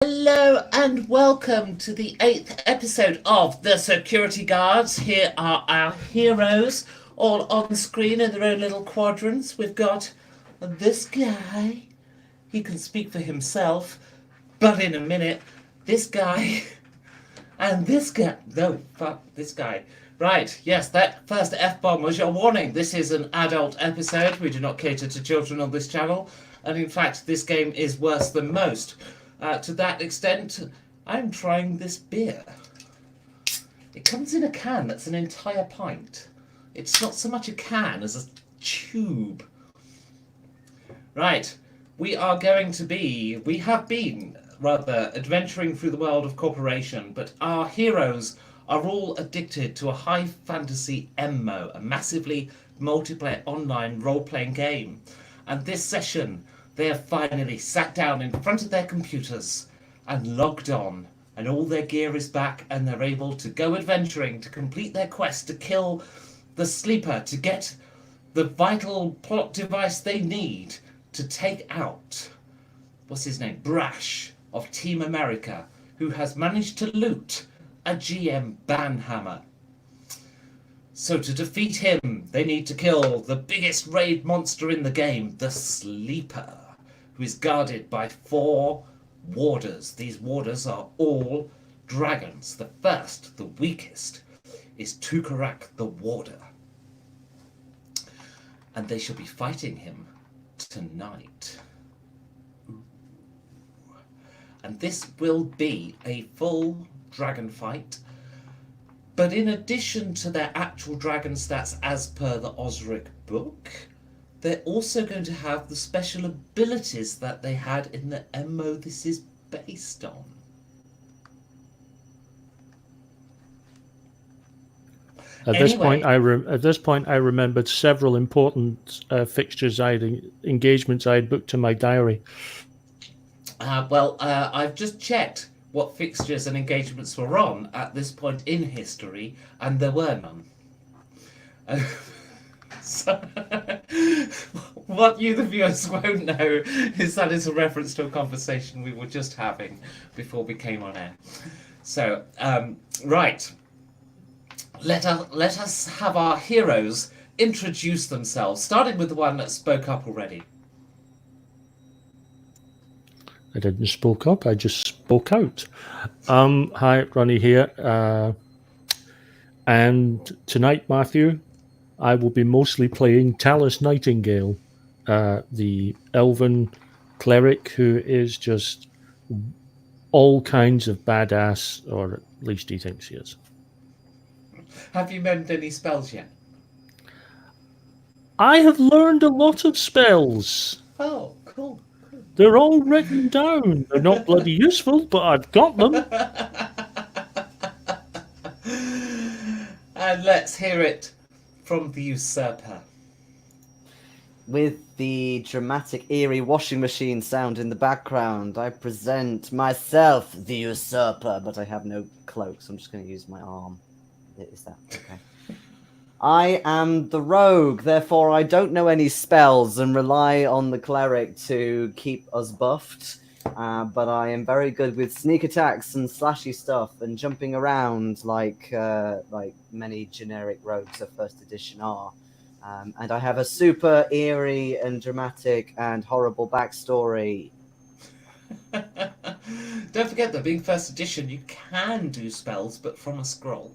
Hello and welcome to the 8th episode of The Security Guards. Here are our heroes, all on screen in their own little quadrants. We've got this guy. He can speak for himself, but in a minute, this guy and this guy. No, fuck this guy. Right, yes, that first F-bomb was your warning. This is an adult episode. We do not cater to children on this channel. And in fact, this game is worse than most. To that extent, I'm trying this beer. It comes in a can that's an entire pint. It's not so much a can as a tube. Right, we have been, rather, adventuring through the world of corporation, but our heroes are all addicted to a high fantasy MMO, a massively multiplayer online role-playing game. And this session, they have finally sat down in front of their computers and logged on, and all their gear is back, and they're able to go adventuring to complete their quest to kill the sleeper, to get the vital plot device they need to take out, what's his name, Brash of Team America, who has managed to loot a GM banhammer. So to defeat him, they need to kill the biggest raid monster in the game, the Sleeper, who is guarded by 4 warders. These warders are all dragons. The first, the weakest, is Tukaarak the Warder. And they shall be fighting him tonight. And this will be a full dragon fight. But in addition to their actual dragon stats as per the Osric book, they're also going to have the special abilities that they had in the MMO this is based on. At this point, I remembered several important fixtures, engagements I had booked to my diary. I've just checked what fixtures and engagements were on at this point in history, and there were none. So, what you, the viewers, won't know is that it's a reference to a conversation we were just having before we came on air. So, right. Let us have our heroes introduce themselves, starting with the one that spoke up already. I didn't spoke up, I just spoke out. Hi, Ronnie here. And tonight, Matthew, I will be mostly playing Talus Nightingale, the elven cleric who is just all kinds of badass, or at least he thinks he is. Have you learned any spells yet? I have learned a lot of spells. Oh, cool. They're all written down. They're not bloody useful, but I've got them. And let's hear it from the usurper. With the dramatic, eerie washing machine sound in the background, I present myself, the usurper, but I have no cloak, so I'm just going to use my arm. Is that okay? I am the rogue, therefore I don't know any spells and rely on the cleric to keep us buffed. But I am very good with sneak attacks and slashy stuff and jumping around like many generic rogues of first edition are. And I have a super eerie and dramatic and horrible backstory. Don't forget that being first edition, you can do spells, but from a scroll.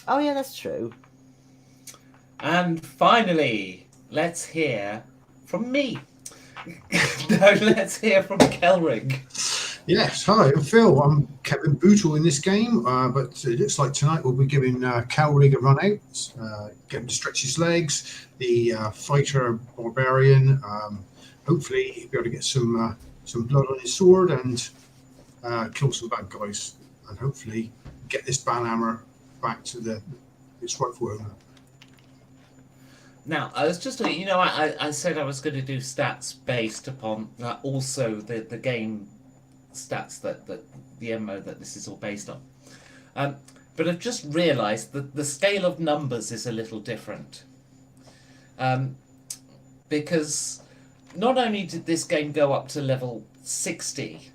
Oh yeah, that's true. And finally, let's hear from me. No, let's hear from Kelrig. Yes, hi, I'm Phil. I'm Kevin Bootle in this game, but it looks like tonight we'll be giving Kelrig a run out, get him to stretch his legs, the fighter barbarian. Hopefully he'll be able to get some blood on his sword and kill some bad guys, and hopefully get this banhammer back to its rightful owner. Now, I was just, I said I was going to do stats based upon also the game stats that the MMO that this is all based on. But I've just realised that the scale of numbers is a little different. Because not only did this game go up to level 60,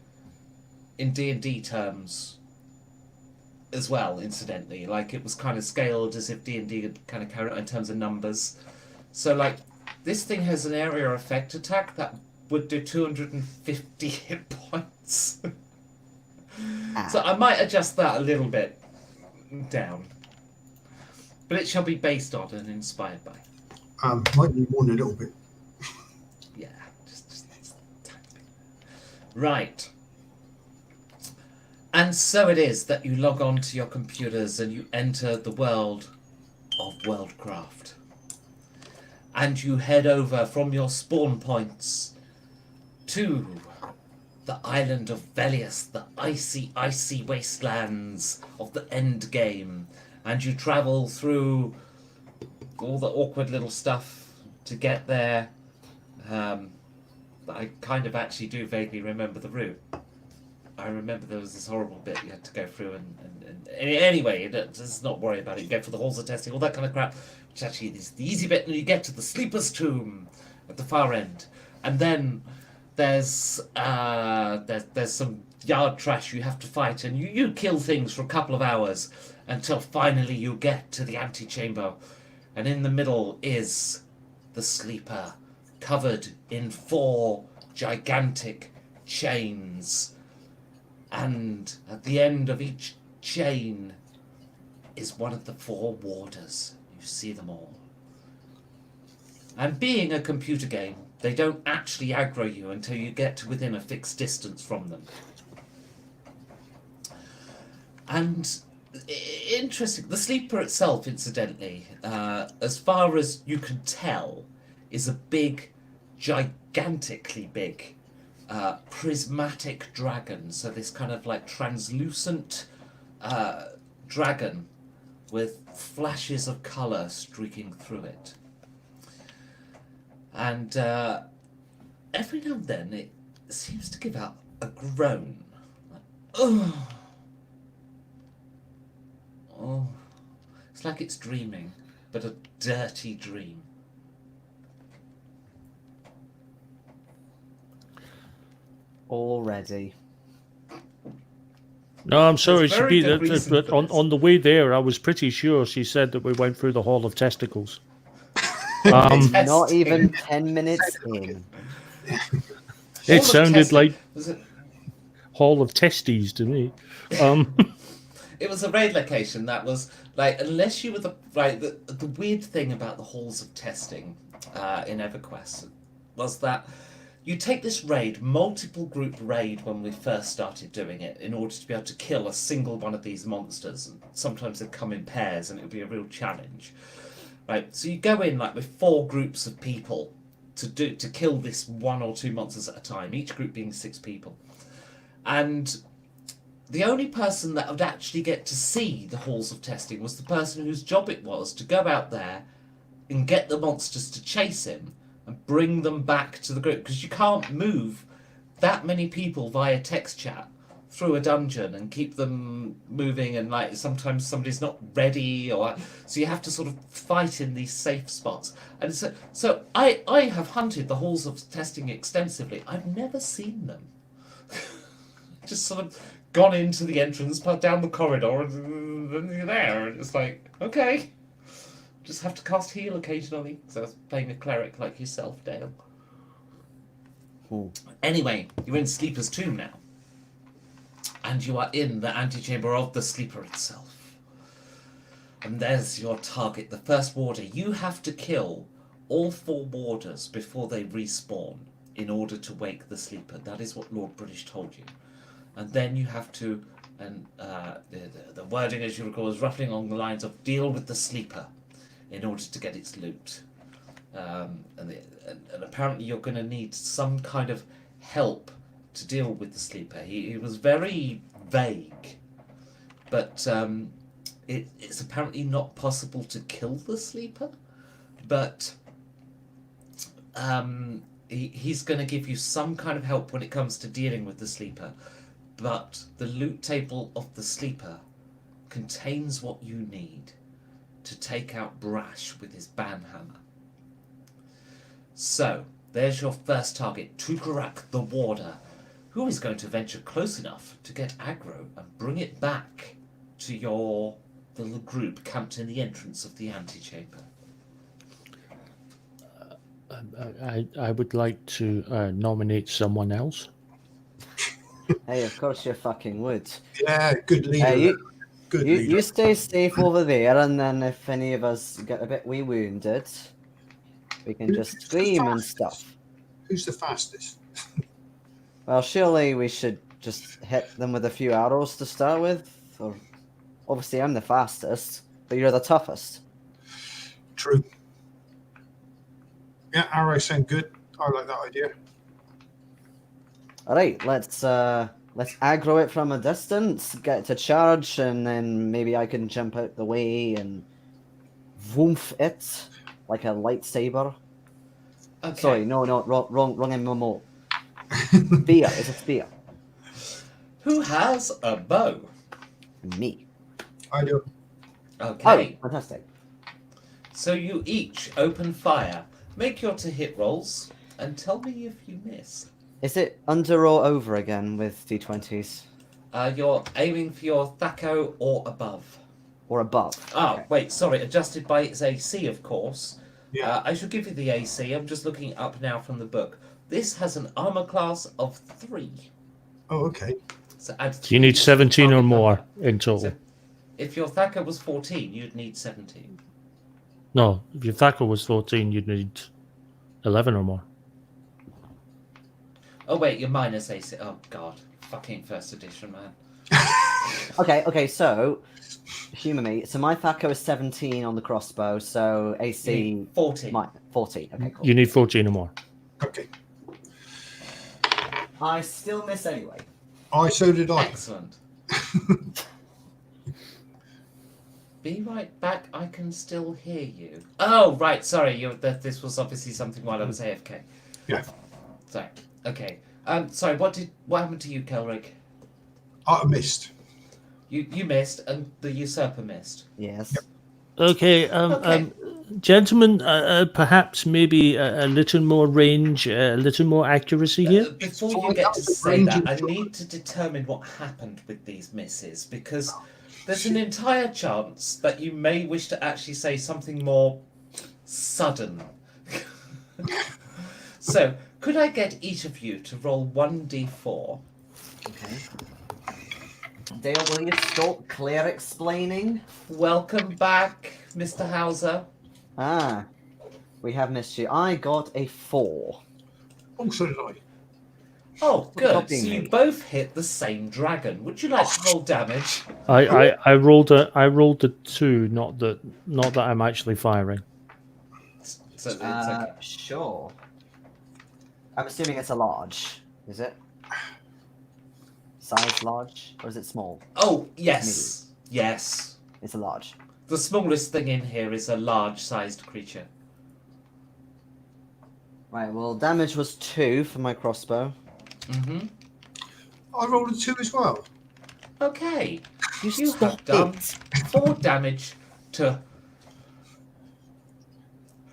in D&D terms as well, incidentally. Like, it was kind of scaled as if D&D had kind of carried on in terms of numbers. So, like, this thing has an area effect attack that would do 250 hit points. So I might adjust that a little bit down. But it shall be based on and inspired by. Might be worn a little bit. Yeah, just a tiny bit. Right. And so it is that you log on to your computers and you enter the world of Worldcraft. And you head over from your spawn points to the island of Velius, the icy, icy wastelands of the end game. And you travel through all the awkward little stuff to get there. I kind of actually do vaguely remember the route. I remember there was this horrible bit you had to go through and anyway, let's not worry about it. You go for the halls of testing, all that kind of crap, which actually is the easy bit, and you get to the Sleeper's Tomb at the far end. And then there's some yard trash you have to fight, and you kill things for a couple of hours until finally you get to the antechamber. And in the middle is the Sleeper, covered in 4 gigantic chains. And at the end of each chain is one of the 4 warders. You see them all. And being a computer game, they don't actually aggro you until you get to within a fixed distance from them. And interesting, the Sleeper itself, incidentally, as far as you can tell, is a big, gigantically big, prismatic dragon. So this kind of like translucent dragon with flashes of colour streaking through it. And every now and then it seems to give out a groan. Like, oh. Oh. It's like it's dreaming, but a dirty dream. Already. No, I'm sorry, There's very good Sabine, reason but for on, this. on the way there, I was pretty sure she said that we went through the Hall of Testicles. Not even 10 minutes in. It of sounded testing. like Was it? Hall of Testes to me. It was a raid location that was like, unless you were the weird thing about the halls of testing in EverQuest was that you take this raid, multiple group raid when we first started doing it, in order to be able to kill a single one of these monsters. And sometimes they'd come in pairs and it would be a real challenge. Right, so you go in like with 4 groups of people to kill this 1 or 2 monsters at a time, each group being 6 people. And the only person that would actually get to see the halls of testing was the person whose job it was to go out there and get the monsters to chase him and bring them back to the group, because you can't move that many people via text chat through a dungeon and keep them moving, and like sometimes somebody's not ready, or so you have to sort of fight in these safe spots. And so I have hunted the halls of testing extensively. I've never seen them. Just sort of gone into the entrance, put down the corridor, and then you're there, and it's like, okay. Just have to cast heal occasionally, because I was playing a cleric like yourself, Dale. Ooh. Anyway, you're in Sleeper's Tomb now. And you are in the antechamber of the Sleeper itself. And there's your target, the first warder. You have to kill all 4 warders before they respawn in order to wake the Sleeper. That is what Lord British told you. And then you have to, and the wording, as you recall, is roughly along the lines of deal with the Sleeper in order to get its loot. And apparently you're going to need some kind of help to deal with the Sleeper. He was very vague, but it's apparently not possible to kill the Sleeper, but he's going to give you some kind of help when it comes to dealing with the Sleeper. But the loot table of the Sleeper contains what you need to take out Brash with his banhammer. So, there's your first target, Tukaarak the Warder, who is going to venture close enough to get aggro and bring it back to your little group camped in the entrance of the antechamber? I would like to nominate someone else. Hey, of course you fucking would. Yeah, good leader. Hey, good you leader. stay safe over there, and then if any of us get a bit wee wounded, we can just scream and stuff. Who's the fastest? Well, surely we should just hit them with a few arrows to start with. Or obviously, I'm the fastest, but you're the toughest. True. Yeah, arrows sound good. I like that idea. All right, let's aggro it from a distance, get to charge, and then maybe I can jump out the way and woof it like a lightsaber. Okay. Sorry, no, wrong MMO. Spear, it's a spear. Who has a bow? Me. I do. Okay. Oh, fantastic. So you each open fire. Make your to-hit rolls and tell me if you miss. Is it under or over again with D20s? You're aiming for your Thaco or above. Or above? Ah, Okay. wait, sorry, adjusted by its AC, of course. Yeah. I should give you the AC. I'm just looking up now from the book. This has an armor class of 3. Oh, okay. So add So you need 17 or more in So total. if your Thaco was 14, you'd need 17. No, if your Thacker was 14, you'd need 11 or more. Oh wait, you're minus AC. Oh god, fucking first edition, man. Okay, so humour me. So my Thaco is 17 on the crossbow, so You AC need 14. 14. Okay, cool. You need 14 or more. Okay. I still miss anyway. So did I. Excellent. Be right back. I can still hear you. Oh right, sorry. This was obviously something while I was AFK. Yeah. Sorry. Okay. Sorry. What happened to you, Kelrick? I missed. You missed, and the usurper missed. Yes. Yep. Okay, Okay. gentlemen, perhaps maybe a little more range, a little more accuracy here. Before you get to say that, I need to determine what happened with these misses, because there's an entire chance that you may wish to actually say something more sudden. So, could I get each of you to roll 1d4? Okay. Dale, will you stop clear explaining? Welcome back, Mr. Hauser. Ah, we have missed you. I got a 4. Oh, so did I. Oh, good. Copying So you me. both hit the same dragon. Would you like to roll damage? I rolled a 2, not that I'm actually firing. So it's okay. Sure. I'm assuming it's a large. Is it? Size large? Or is it small? Oh, yes. Yes. It's a large. The smallest thing in here is a large-sized creature. Right, well, damage was 2 for my crossbow. Mm-hmm. I rolled a 2 as well. Okay. You You have stop done it. 4 damage to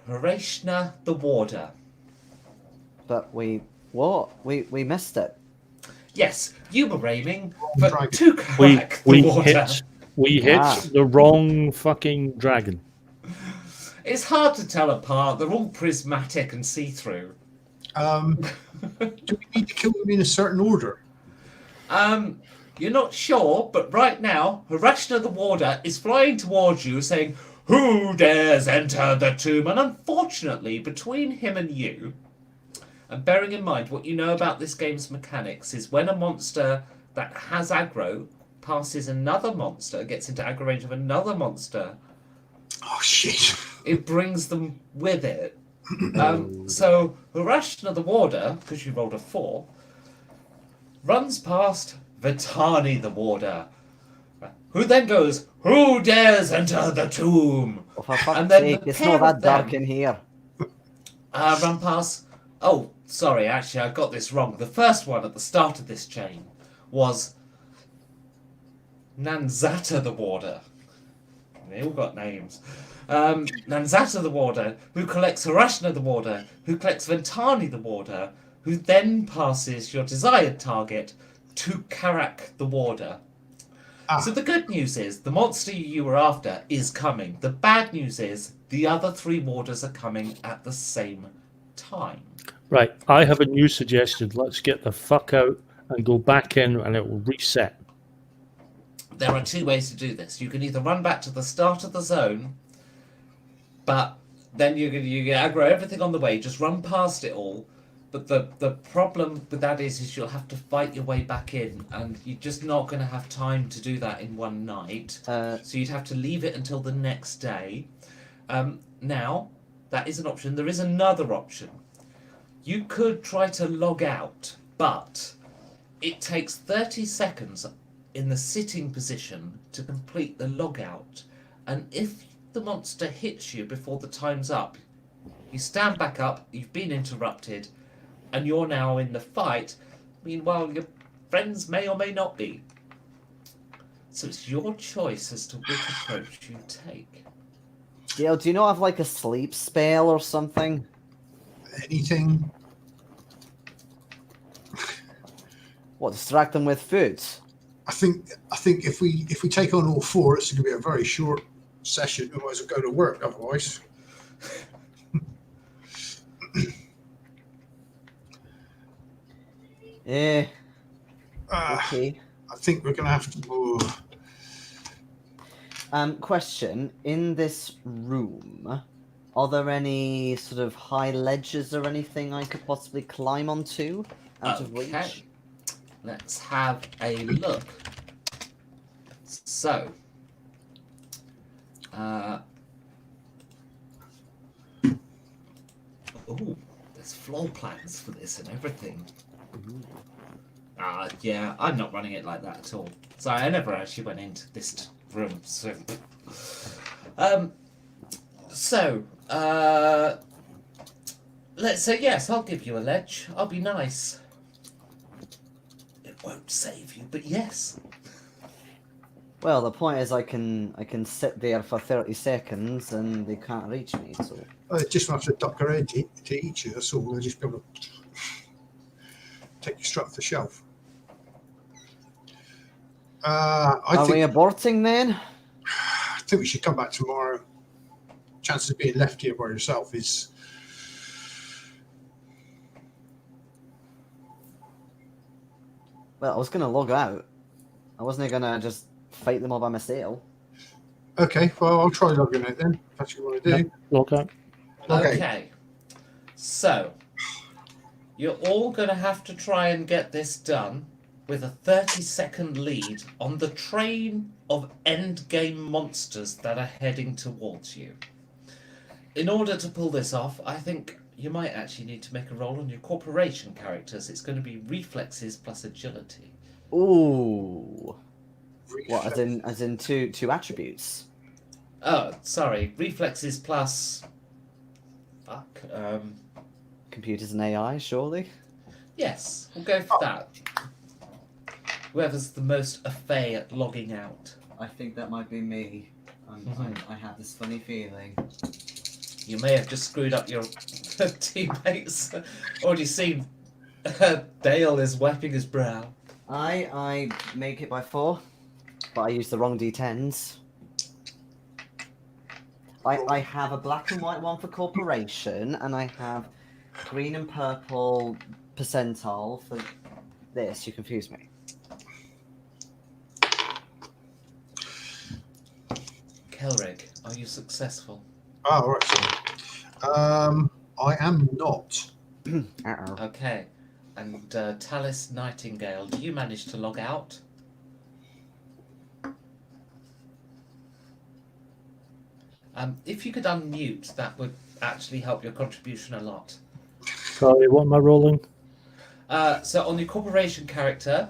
Horashna the Warder. But what? We missed it. Yes, you were aiming for Dragon. Tukaarak the We Warder. hit Ah. the wrong fucking dragon. It's hard to tell apart. They're all prismatic and see-through. Do we need to kill them in a certain order? You're not sure, but right now, Horashna the Warder is flying towards you saying, "Who dares enter the tomb?" And unfortunately, between him and you, and bearing in mind what you know about this game's mechanics, is when a monster that has aggro passes another monster, gets into aggro range of another monster, Oh, shit. it brings them with it. So Horashna the Warder, because you rolled a 4, runs past Vitani the Warder, who then goes, "Who dares enter the tomb?" Oh, for fuck's And then sake, the it's pair not of that dark them- in here. Run past. Oh, sorry, actually, I got this wrong. The first one at the start of this chain was Nanzata the Warder. They all got names. Nanzata the Warder, who collects Horashna the Warder, who collects Ventani the Warder, who then passes your desired target, Tukaarak the Warder. So the good news is the monster you were after is coming. The bad news is the other 3 warders are coming at the same time. Right, I have a new suggestion. Let's get the fuck out and go back in, and it will reset. There are 2 ways to do this. You can either run back to the start of the zone, but then you aggro everything on the way, just run past it all. But the problem with that is you'll have to fight your way back in, and you're just not going to have time to do that in one night. So you'd have to leave it until the next day. Now, that is an option. There is another option. You could try to log out, but it takes 30 seconds in the sitting position to complete the logout. And if the monster hits you before the time's up, you stand back up, you've been interrupted, and you're now in the fight. Meanwhile, your friends may or may not be. So it's your choice as to which approach you take. Dale, do you not have like a sleep spell or something? Anything? What, distract them with food? I think if we take on all 4, it's going to be a very short session. We might as well go to work otherwise. Yeah. Okay. I think we're going to have to move. Question: in this room, are there any sort of high ledges or anything I could possibly climb onto out of reach? Let's have a look. So, there's floor plans for this and everything. Yeah, I'm not running it like that at all. Sorry, I never actually went into this room. Let's say yes, I'll give you a ledge. I'll be nice. It won't save you, but yes. Well, the point is, I can sit there for 30 seconds and they can't reach me. So I just have to duck around to eat you. That's all. They'll just be able to take you straight off the shelf. Are we aborting then? I think we should come back tomorrow. Chances of being left here by yourself is. Well, I was going to log out. I wasn't going to just fight them all by myself. Okay, well, I'll try logging out then. If that's what you want to do. Log out. Okay. So, you're all going to have to try and get this done with a 30-second lead on the train of endgame monsters that are heading towards you. In order to pull this off, I think you might actually need to make a roll on your corporation characters. It's going to be reflexes plus agility. Ooh. What, as in two attributes? Oh, sorry. Reflexes plus... Fuck. Computers and AI, surely? Yes, we'll go for that. Whoever's the most au fait at logging out. I think that might be me. I have this funny feeling. You may have just screwed up your teammates. Already seen Dale is wiping his brow. I make it by 4, but I use the wrong D10s. I have a black and white one for corporation, and I have green and purple percentile for this. You confuse me. Kelrig, are you successful? Oh, right. So, I am not. Uh-oh. Okay. And Talis Nightingale, do you manage to log out? If you could unmute, that would actually help your contribution a lot. Sorry, what am I rolling? So on your corporation character,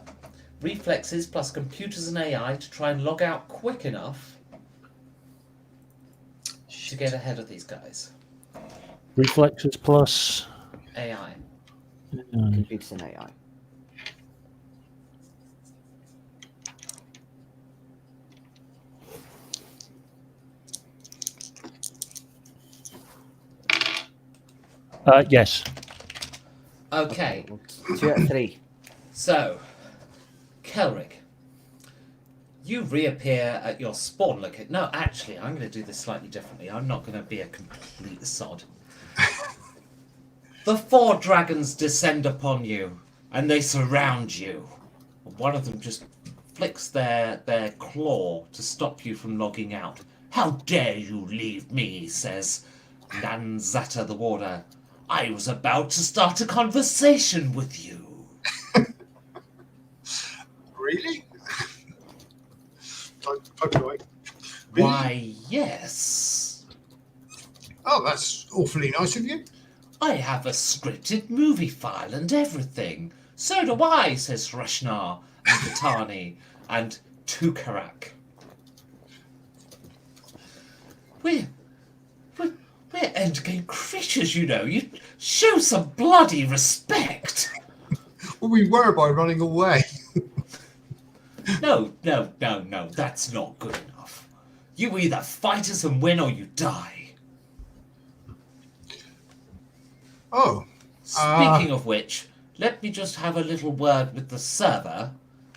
reflexes plus computers and AI to try and log out quick enough to get ahead of these guys. Reflexes plus AI. Computers and AI. Yes. Okay, Well, 2 out of 3. so, Kelric, you reappear at your spawn location. No, actually, I'm going to do this slightly differently. I'm not going to be a complete sod. The 4 dragons descend upon you, and they surround you. One of them just flicks their claw to stop you from logging out. How dare you leave me, he says. Nanzata the Warder. I was about to start a conversation with you. Really? Okay. Why, yes. Oh, that's awfully nice of you. I have a scripted movie file and everything. So do I, says Rashnar and Katani and Tukaarak. We're endgame creatures, you know. You show some bloody respect. Well, we were by running away. No, that's not good enough. You either fight us and win or you die. Oh. Speaking of which, let me just have a little word with the server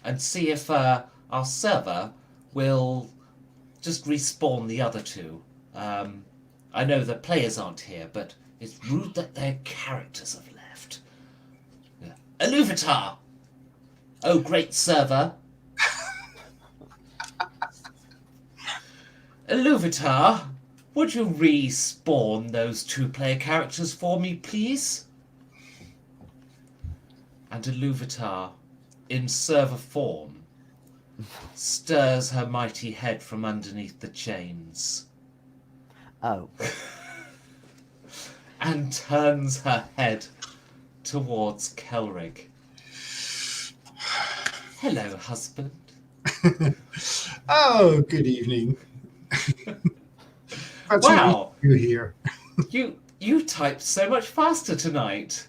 and see if our server will just respawn the other 2. I know the players aren't here, but it's rude that their characters have left. Iluvatar! Oh, great server. Iluvatar, would you respawn those 2 player characters for me, please? And Iluvatar, in server form, stirs her mighty head from underneath the chains. Oh. And turns her head towards Kelrig. Hello, husband. Oh, good evening. That's Wow. You're here. You typed so much faster tonight.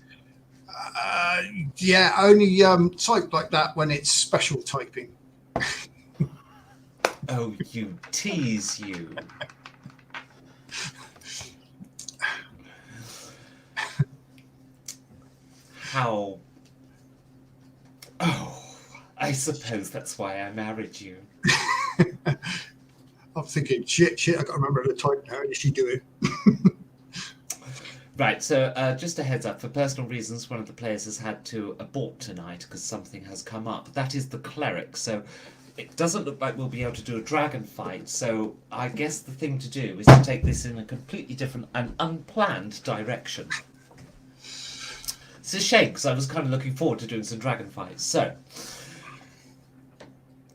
Yeah, only type like that when it's special typing. Oh, you tease you. How... Oh, I suppose that's why I married you. I'm thinking, shit, I got to remember the type now. Did she do it? Right, so just a heads up, for personal reasons, one of the players has had to abort tonight because something has come up. That is the cleric, so it doesn't look like we'll be able to do a dragon fight, so I guess the thing to do is to take this in a completely different and unplanned direction. It's a shame, because I was kind of looking forward to doing some dragon fights. So,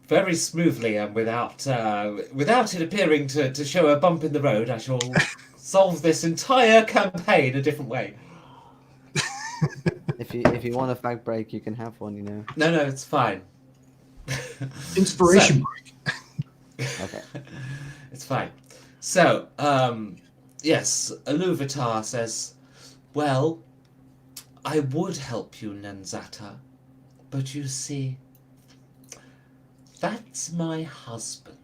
very smoothly and without it appearing to show a bump in the road, I shall solve this entire campaign a different way. If you want a fag break, you can have one, you know. No, it's fine. Inspiration break. Okay. It's fine. So, yes, Iluvatar says, well, I would help you, Nanzata, but you see, that's my husband.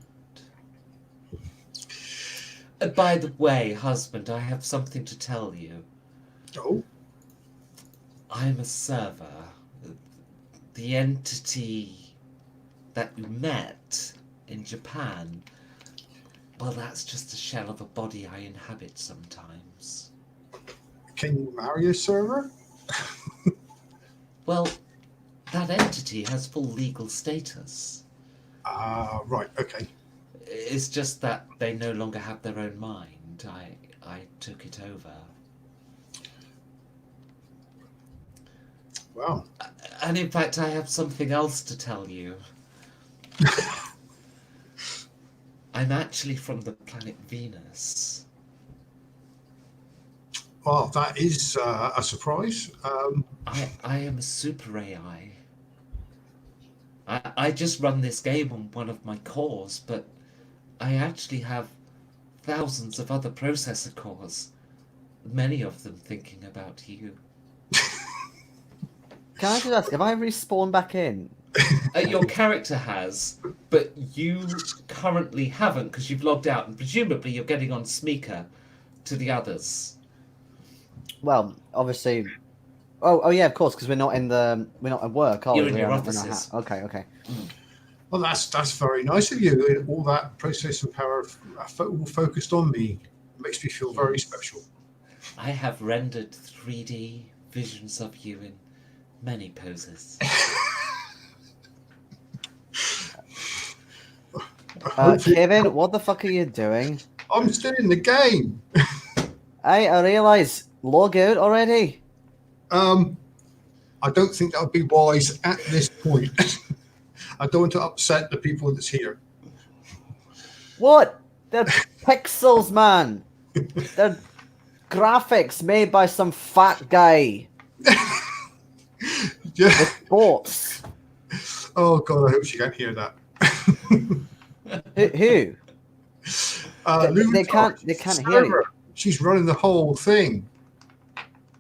By the way, husband, I have something to tell you. Oh, I'm a server. The entity that you met in Japan, well, that's just a shell of a body I inhabit sometimes. can you marry a server? Well, that entity has full legal status. Right, okay. It's just that they no longer have their own mind. I took it over. Wow. And in fact, I have something else to tell you. I'm actually from the planet Venus. Well, that is a surprise. I am a super AI. I just run this game on one of my cores, but I actually have thousands of other processor cores, many of them thinking about you. Can I just ask, have I respawned back in? Your character has, but you currently haven't because you've logged out, and presumably you're getting on Smeaker to the others. Well, obviously, Oh yeah, of course, because we're not at work, are You're we? in We're your not- we're not offices. Okay. Well, that's very nice of you. All that processing power all focused on me makes me feel very Yes. special. I have rendered 3D visions of you in many poses. Hopefully, Kevin, what the fuck are you doing? I'm still in the game. Hey, I realise. Log out already. I don't think that would be wise at this point. I don't want to upset the people that's here. What? They're pixels, man. They're graphics made by some fat guy Yeah. with bots. Oh God, I hope she can't hear that. Who? They can't hear you. She's running the whole thing.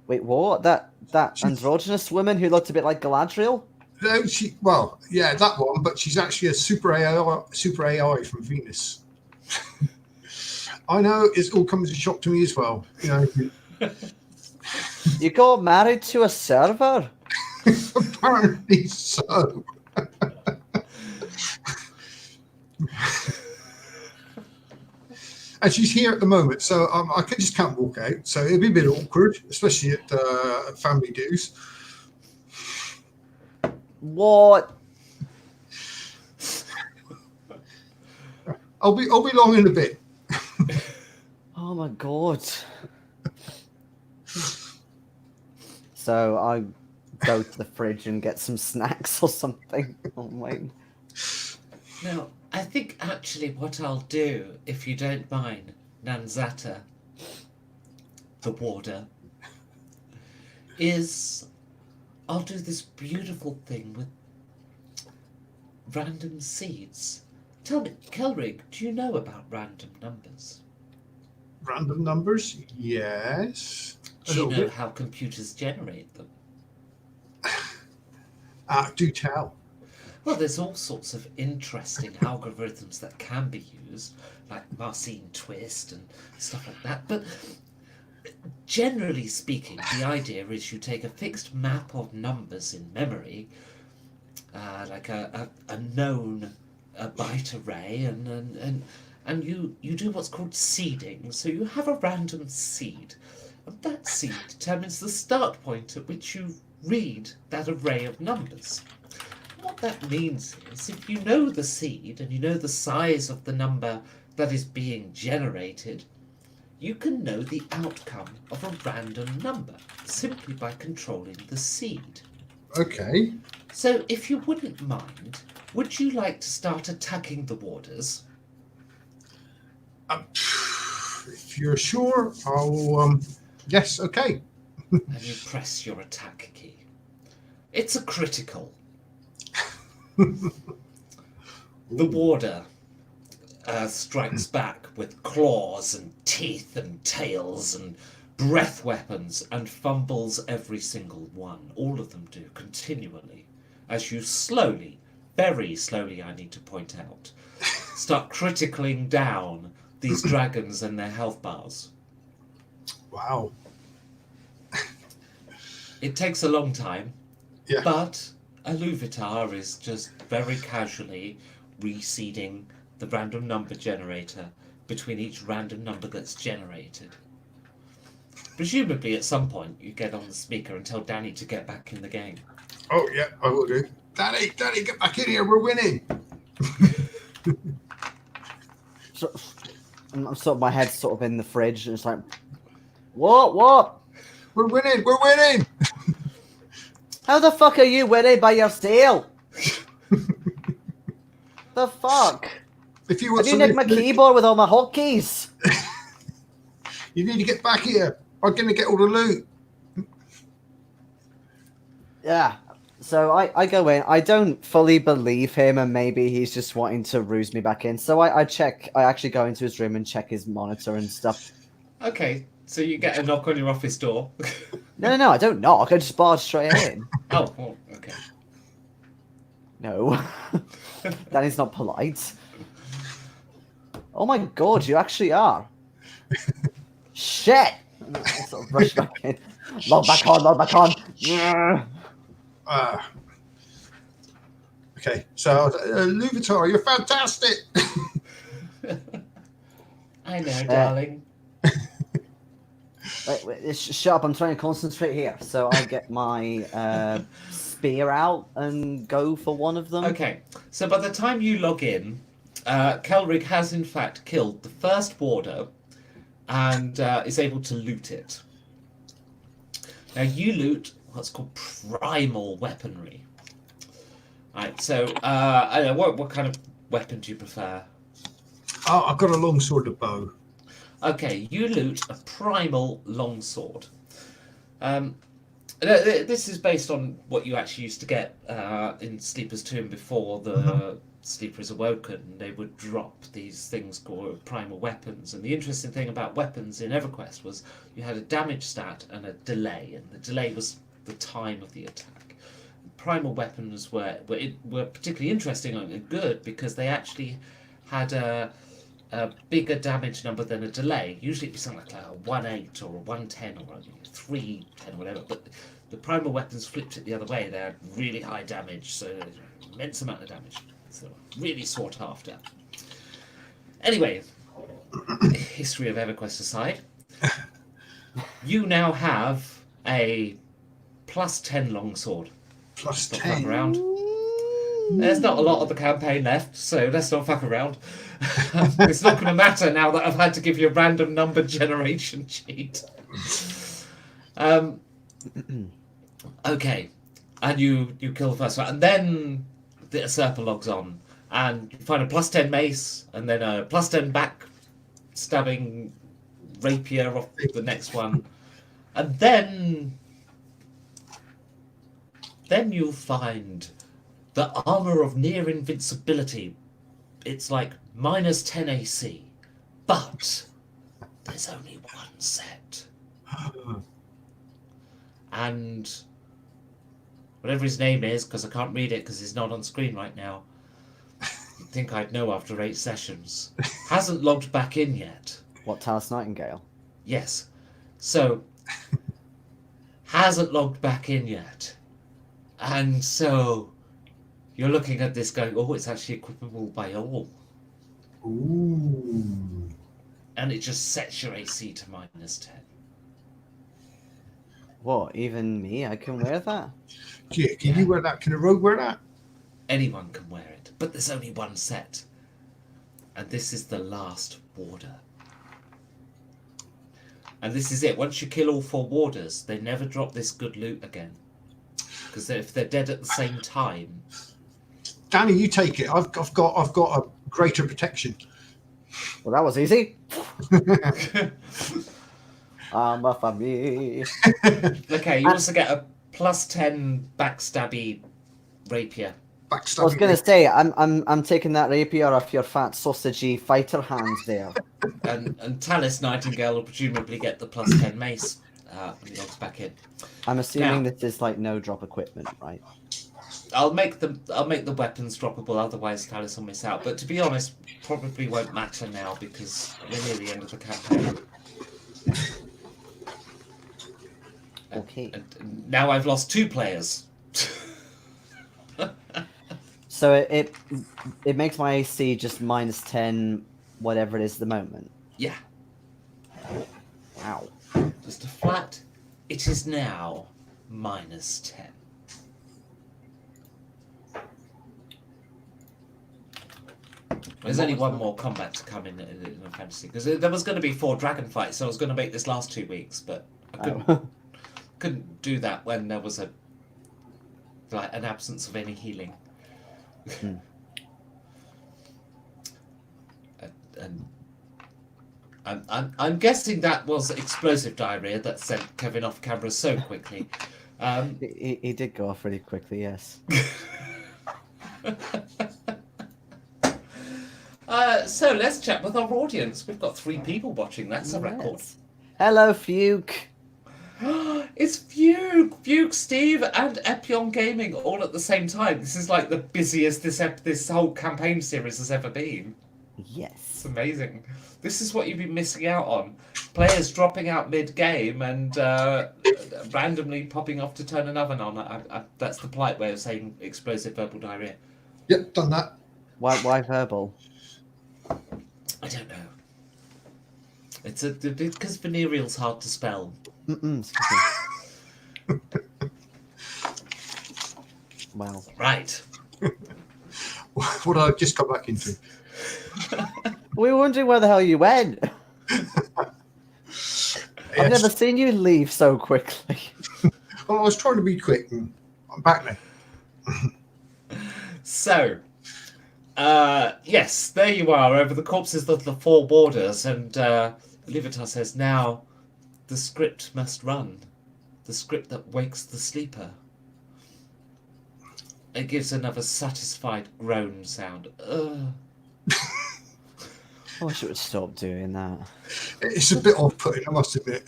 Wait, what? That androgynous woman who looked a bit like Galadriel? No, yeah, that one, but she's actually a super AI from Venus. I know it's all comes as a shock to me as well. You know, You got married to a server? apparently so. And she's here at the moment, so I just can't walk out. So it'd be a bit awkward, especially at family dues. What? I'll be long in a bit. Oh my god. So I go to the fridge and get some snacks or something. Oh my. Now, I think actually what I'll do, if you don't mind, Nanzata, the warder, is I'll do this beautiful thing with random seeds. Tell me, Kelrig, do you know about random numbers? Random numbers, yes. Do you know how computers generate them? Do tell. Well, there's all sorts of interesting algorithms that can be used, like Marcine twist and stuff like that. But generally speaking, the idea is you take a fixed map of numbers in memory, like a known byte array, and you do what's called seeding. So you have a random seed, and that seed determines the start point at which you read that array of numbers. What that means is if you know the seed and you know the size of the number that is being generated, you can know the outcome of a random number simply by controlling the seed. Okay. So if you wouldn't mind, would you like to start attacking the warders? If you're sure, I'll. Yes. Okay. And you press your attack key. It's a critical. The warder strikes back with claws and teeth and tails and breath weapons and fumbles every single one. All of them do, continually. As you slowly, very slowly I need to point out, start critically down these dragons and their health bars. Wow. It takes a long time, Yeah. but Aluvitar is just very casually reseeding the random number generator between each random number that's generated. Presumably at some point you get on the speaker and tell Danny to get back in the game. Oh yeah, I will do. Danny, get back in here. We're winning. So, I'm sort of my head's sort of in the fridge, and it's like, what? We're winning. We're winning. How the fuck are you winning by your tail? The fuck? If you want Have you nicked my keyboard with all my hotkeys? you need to get back here. I'm gonna get all the loot. Yeah. So I go in. I don't fully believe him, and maybe he's just wanting to ruse me back in. So I actually go into his room and check his monitor and stuff. Okay, so you get a knock on your office door. No, I don't knock. I just barge straight in. Oh, okay. No. That is not polite. Oh my god, you actually are. Shit! I sort of rush back in. Log back on, log back on. Yeah. Okay, so Luvatar, you're fantastic. I know, darling. Wait, shut up, I'm trying to concentrate here. So I get my spear out and go for one of them. Okay, so by the time you log in, Kelrig has in fact killed the first warder and is able to loot it. Now you loot what's called primal weaponry. Right, so I don't know, what kind of weapon do you prefer? Oh, I've got a long sword and bow. Okay, you loot a primal longsword. This is based on what you actually used to get in Sleeper's Tomb before the Sleeper is awoken. They would drop these things called primal weapons. And the interesting thing about weapons in EverQuest was you had a damage stat and a delay, and the delay was the time of the attack. Primal weapons were particularly interesting and good because they actually had a bigger damage number than a delay. Usually it'd be something like a 1-8 or a 1-10 or a 3-10 or whatever, but the primal weapons flipped it the other way. They had really high damage, so immense amount of damage. So really sought after. Anyway, history of EverQuest aside, you now have a +10 longsword. Plus Not fuck 10. around. There's not a lot of the campaign left, so let's not fuck around. It's not going to matter now that I've had to give you a random number generation cheat. Okay, and you kill the first one, and then the Usurper logs on, and you find a +10 mace, and then a +10 back stabbing rapier off the next one, and then you'll find the armor of near invincibility. It's like -10 AC, but there's only one set. And whatever his name is, because I can't read it because he's not on screen right now, you'd think I'd know after 8 sessions, hasn't logged back in yet. What, Talis Nightingale? Yes. So, hasn't logged back in yet. And so, you're looking at this going, oh, it's actually equipable by all. Ooh. And it just sets your AC to -10. What, even me? I can wear that? Yeah, can you wear that? Can a rogue wear that? Anyone can wear it, but there's only one set. And this is the last warder. And this is it. Once you kill all 4 warders, they never drop this good loot again. Because if they're dead at the same time... Danny, you take it. I've got a greater protection. Well, that was easy. For me. Okay, you also get a +10 backstabby rapier. I was going to say, I'm taking that rapier off your fat sausagey fighter hands there. And Talis Nightingale will presumably get the +10 mace when he logs back in. I'm assuming Now- this is like no drop equipment, right? I'll make the weapons droppable, otherwise Talis will miss out. But to be honest, probably won't matter now because we're near the end of the campaign. Okay. And now I've lost 2 players. So it makes my AC just -10, whatever it is at the moment. Yeah, Wow. just a flat. It is now -10. There's only one more combat to come in fantasy because there was going to be 4 dragon fights, so I was going to make this last 2 weeks, but I couldn't do that when there was an absence of any healing. And I'm guessing that was explosive diarrhea that sent Kevin off camera so quickly. He did go off really quickly, yes. So let's chat with our audience. We've got 3 people watching. That's a record. Yes. Hello, Fuke. It's Fuke, Steve, and Epion Gaming all at the same time. This is like the busiest this whole campaign series has ever been. It's Yes. amazing. This is what you've been missing out on. Players dropping out mid-game and randomly popping off to turn an oven on. That's the polite way of saying explosive verbal diarrhea. Yep, done that. Why verbal? I don't know. It's because venereal's hard to spell. Excuse me. Well, Right. What did I just got back into? we were wondering where the hell you went. I've Yes. never seen you leave so quickly. Well, I was trying to be quick, and I'm back now. So, yes, there you are over the corpses of the four warders, and Livitar says, now the script must run. The script that wakes the sleeper. It gives another satisfied groan sound. Ugh. I wish it would stop doing that. It's a bit off-putting, I must admit.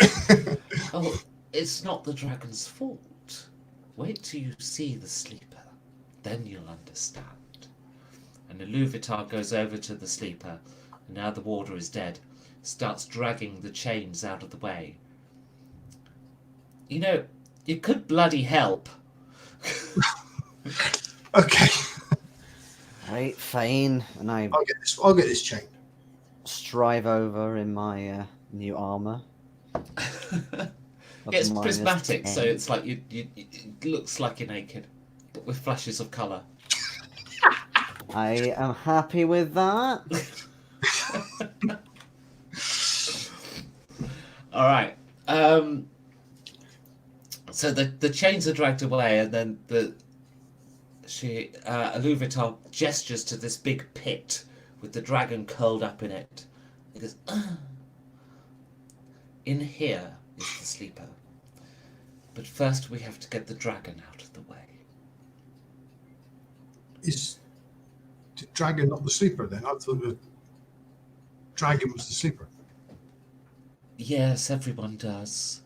Oh, it's not the dragon's fault. Wait till you see the sleeper. Then you'll understand. And Iluvatar goes over to the sleeper, and now the warder is dead, starts dragging the chains out of the way. You know, you could bloody help. Okay, Right, fine. And I I'll get this chain. strive over in my new armor. It's Of prismatic, so -10. it's like it looks like you're naked, but with flashes of colour. I am happy with that. All right. So the chains are dragged away, and then Iluvatar gestures to this big pit with the dragon curled up in it. He goes, "Ah." In here is the sleeper. But first we have to get the dragon out of the way. Is the dragon not the sleeper then? I thought the dragon was the sleeper. Yes, everyone does.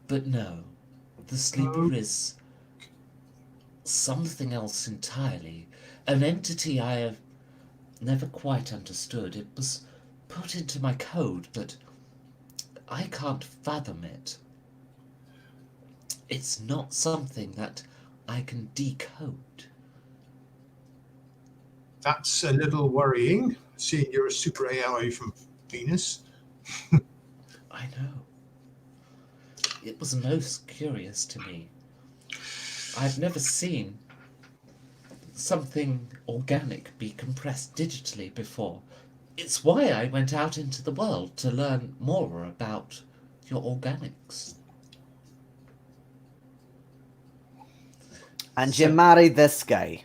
But no, the sleeper is something else entirely. An entity I have never quite understood. It was put into my code, but I can't fathom it. It's not something that I can decode. That's a little worrying, seeing you're a super AI from Venus. I know. It was most curious to me. I've never seen something organic be compressed digitally before. It's why I went out into the world to learn more about your organics. And you married this guy.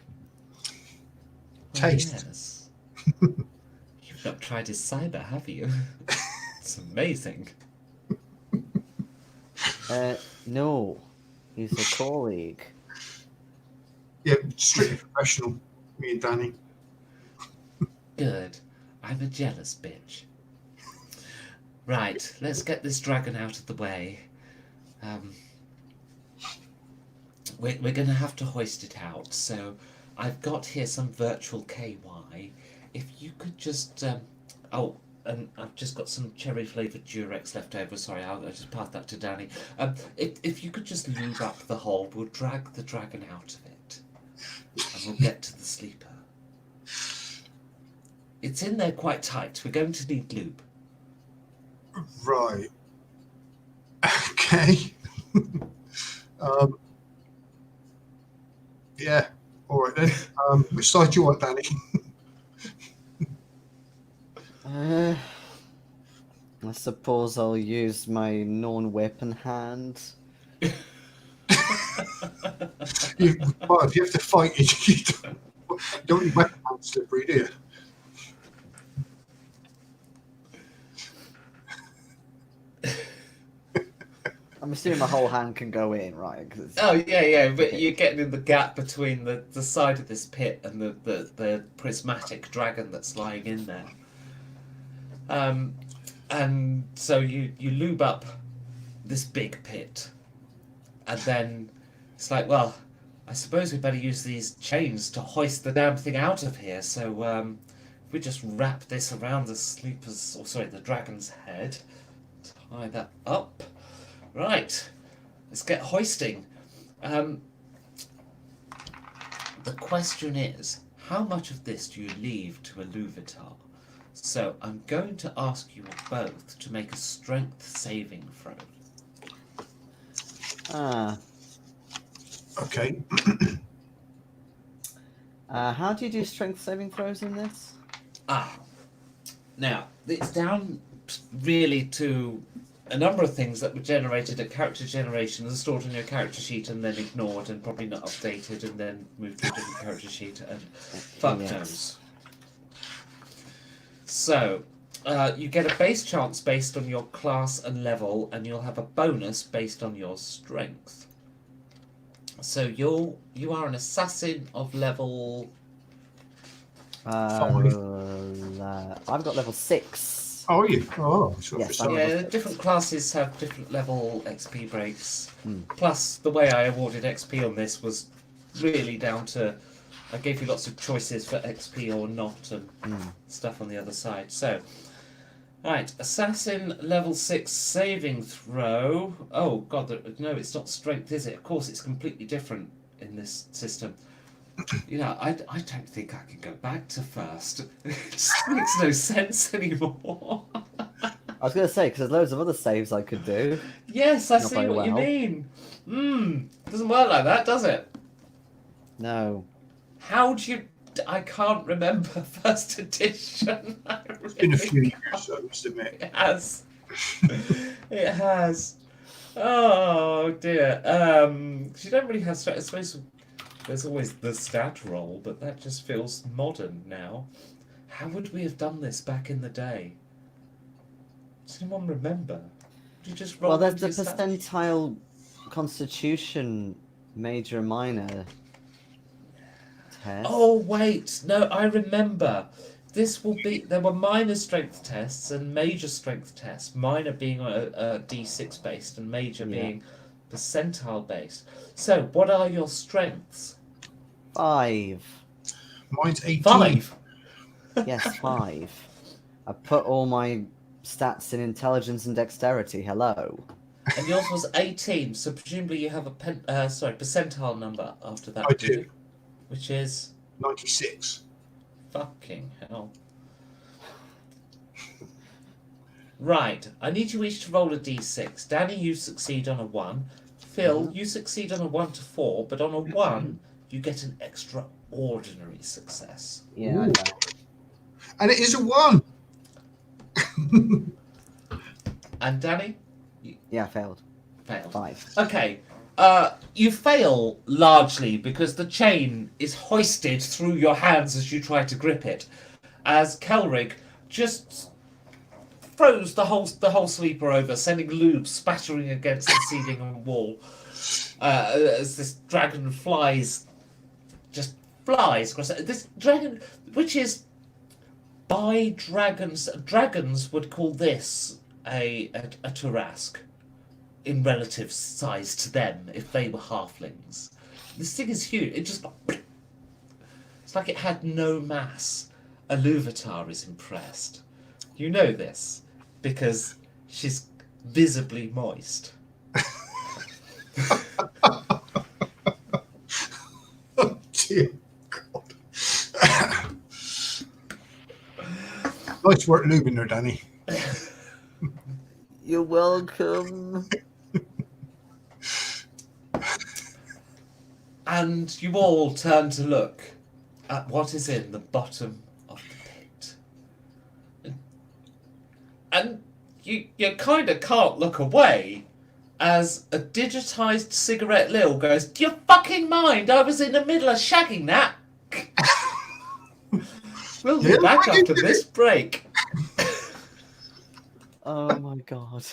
Taste. Yes. You've not tried his cyber, have you? It's amazing. No. He's a colleague. Yeah, strictly professional, me and Danny. Good. I'm a jealous bitch. Right, let's get this dragon out of the way. We're going to have to hoist it out, so I've got here some virtual KY. If you could just... oh, and I've just got some cherry-flavoured Durex left over. Sorry, I'll just pass that to Danny. If you could just lube up the hole, we'll drag the dragon out of it. And we'll get to the sleeper. It's in there quite tight. We're going to need lube. Right. Okay. Yeah. All right then. Which side do you want, Danny? I suppose I'll use my non-weapon hand. Well, if you have to fight, you don't need weapon hands slippery, do you? I'm assuming my whole hand can go in, right? 'Cause it's- Oh, yeah, but you're getting in the gap between the side of this pit and the prismatic dragon that's lying in there. And so you lube up this big pit. And then it's like, well, I suppose we better use these chains to hoist the damn thing out of here. So If we just wrap this around the dragon's head, tie that up. Right, let's get hoisting. The question is, how much of this do you leave to a Luvitar? So I'm going to ask you both to make a strength saving throw. Okay. How do you do strength saving throws in this? Now, it's down really to a number of things that were generated at character generation and stored in your character sheet and then ignored and probably not updated and then moved to a different character sheet and fuck knows. So, you get a base chance based on your class and level, and you'll have a bonus based on your strength. So you are an assassin of level... I've got level 6. Oh, are you? Oh, sure. Yes, Yeah, different classes have different level XP breaks. Plus, the way I awarded XP on this was really down to... I gave you lots of choices for XP or not and stuff on the other side. So, right, assassin level 6 saving throw. Oh god, no, it's not strength, is it? Of course, it's completely different in this system. You know, I don't think I can go back to first. It just makes no sense anymore. I was going to say, because there's loads of other saves I could do. Yes, I Not see very what you well. mean. Doesn't work like that, does it? No. How do you... I can't remember first edition. It's been a few years, I must admit. It has. It has. Oh dear. You don't really have I suppose there's always the stat roll, but that just feels modern now. How would we have done this back in the day? Does anyone remember? Did you just roll? Well, there's the into your stat? percentile constitution major and minor test. Oh wait, no, I remember. This will be... There were minor strength tests and major strength tests. Minor being a D6 based and major being percentile based. So, what are your strengths? 5. Mine's 18. 5. Yes, 5. I put all my stats in intelligence and dexterity. Hello. And yours was 18, so presumably you have a percentile number after that. I do. Which is 96. fucking hell. Right, I need you each to roll a d6. Danny, you succeed on a 1. Phil, you succeed on a 1 to 4, but on a 1, you get an extraordinary success. Yeah, I Ooh. know. And it is a 1. And Danny? Yeah, I failed. Failed. 5. Okay, you fail largely because the chain is hoisted through your hands as you try to grip it, as Kelrig just throws the whole sleeper over, sending lube spattering against the ceiling and wall as this dragon flies across it. This dragon, which is by dragons would call this a Tarask in relative size to them if they were halflings. This thing is huge. It just... It's like it had no mass. A Luvatar is impressed. You know this because she's visibly moist. Oh, dear God. Nice work lubing there, Danny. You're welcome. And you all turn to look at what is in the bottom of the pit. And you kind of can't look away as a digitised cigarette Lil goes, "Do you fucking mind? I was in the middle of shagging that." We'll be back after this break. Oh my god.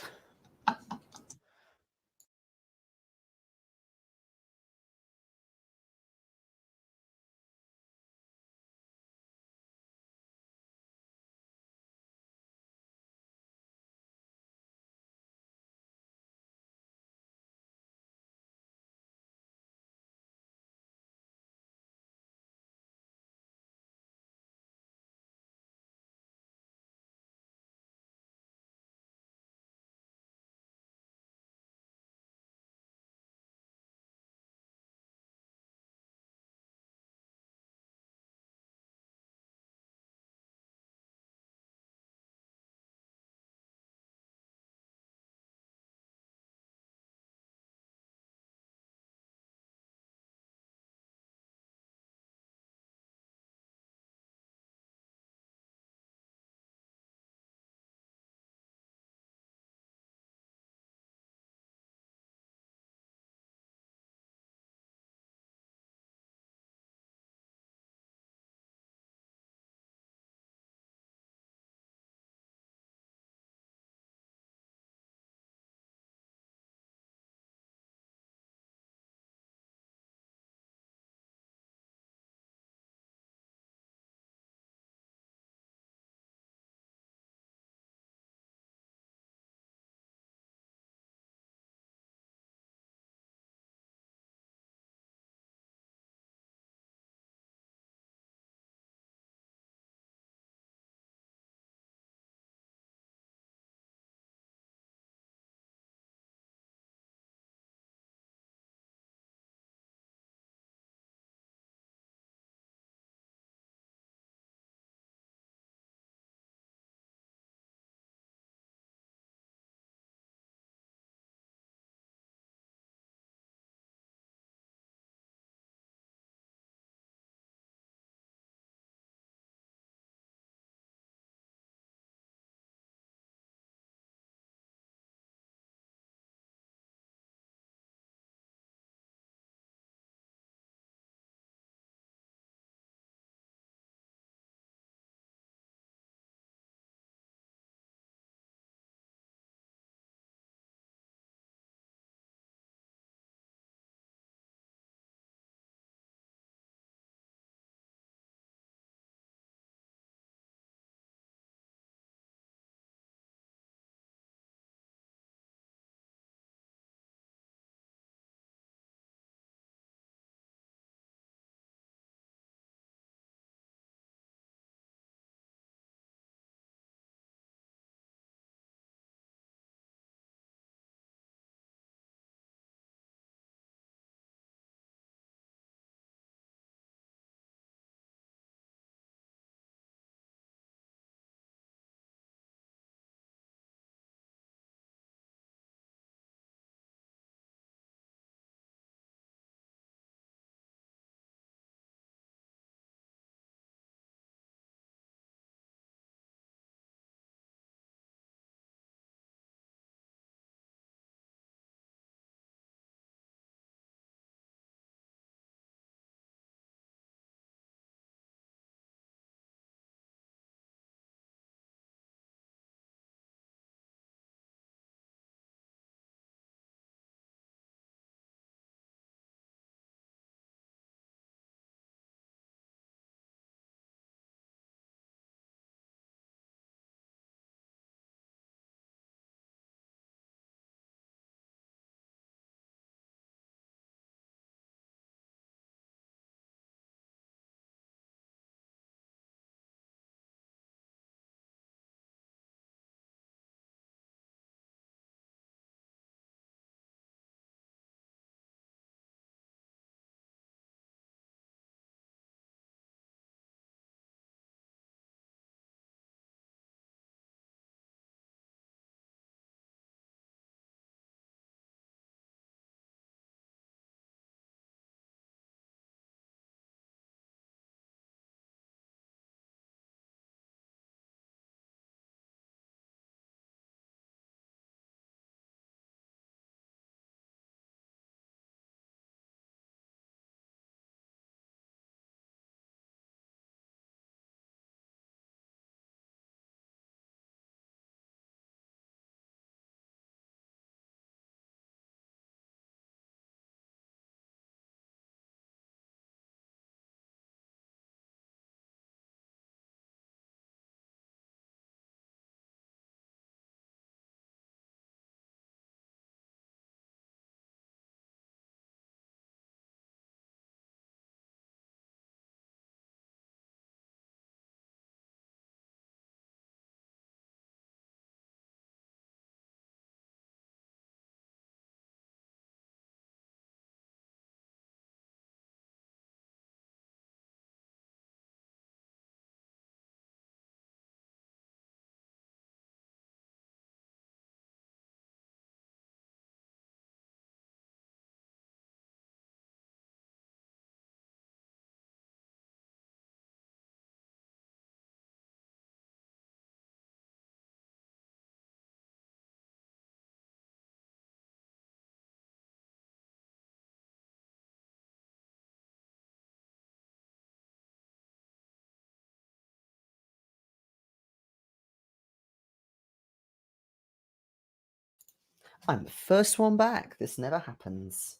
I'm the first one back. This never happens.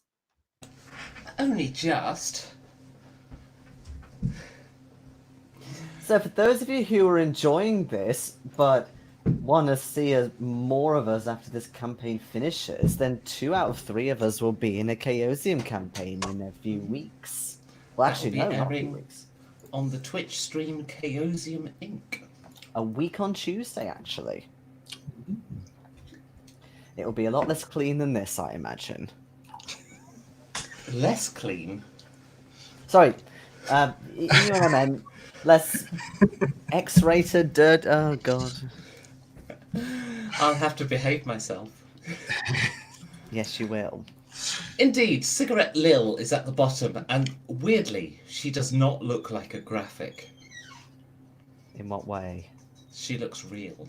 Only just. So for those of you who are enjoying this, but want to see more of us after this campaign finishes, then 2 out of 3 of us will be in a Chaosium campaign in a few weeks. Well, That will actually, be no, not a few airing weeks. on the Twitch stream Chaosium Inc. A week on Tuesday, actually. It'll be a lot less clean than this, I imagine. Less clean. Sorry, you know what I meant. Less X-rated dirt. Oh god. I'll have to behave myself. Yes, you will. Indeed, Cigarette Lil is at the bottom, and weirdly, she does not look like a graphic. In what way? She looks real.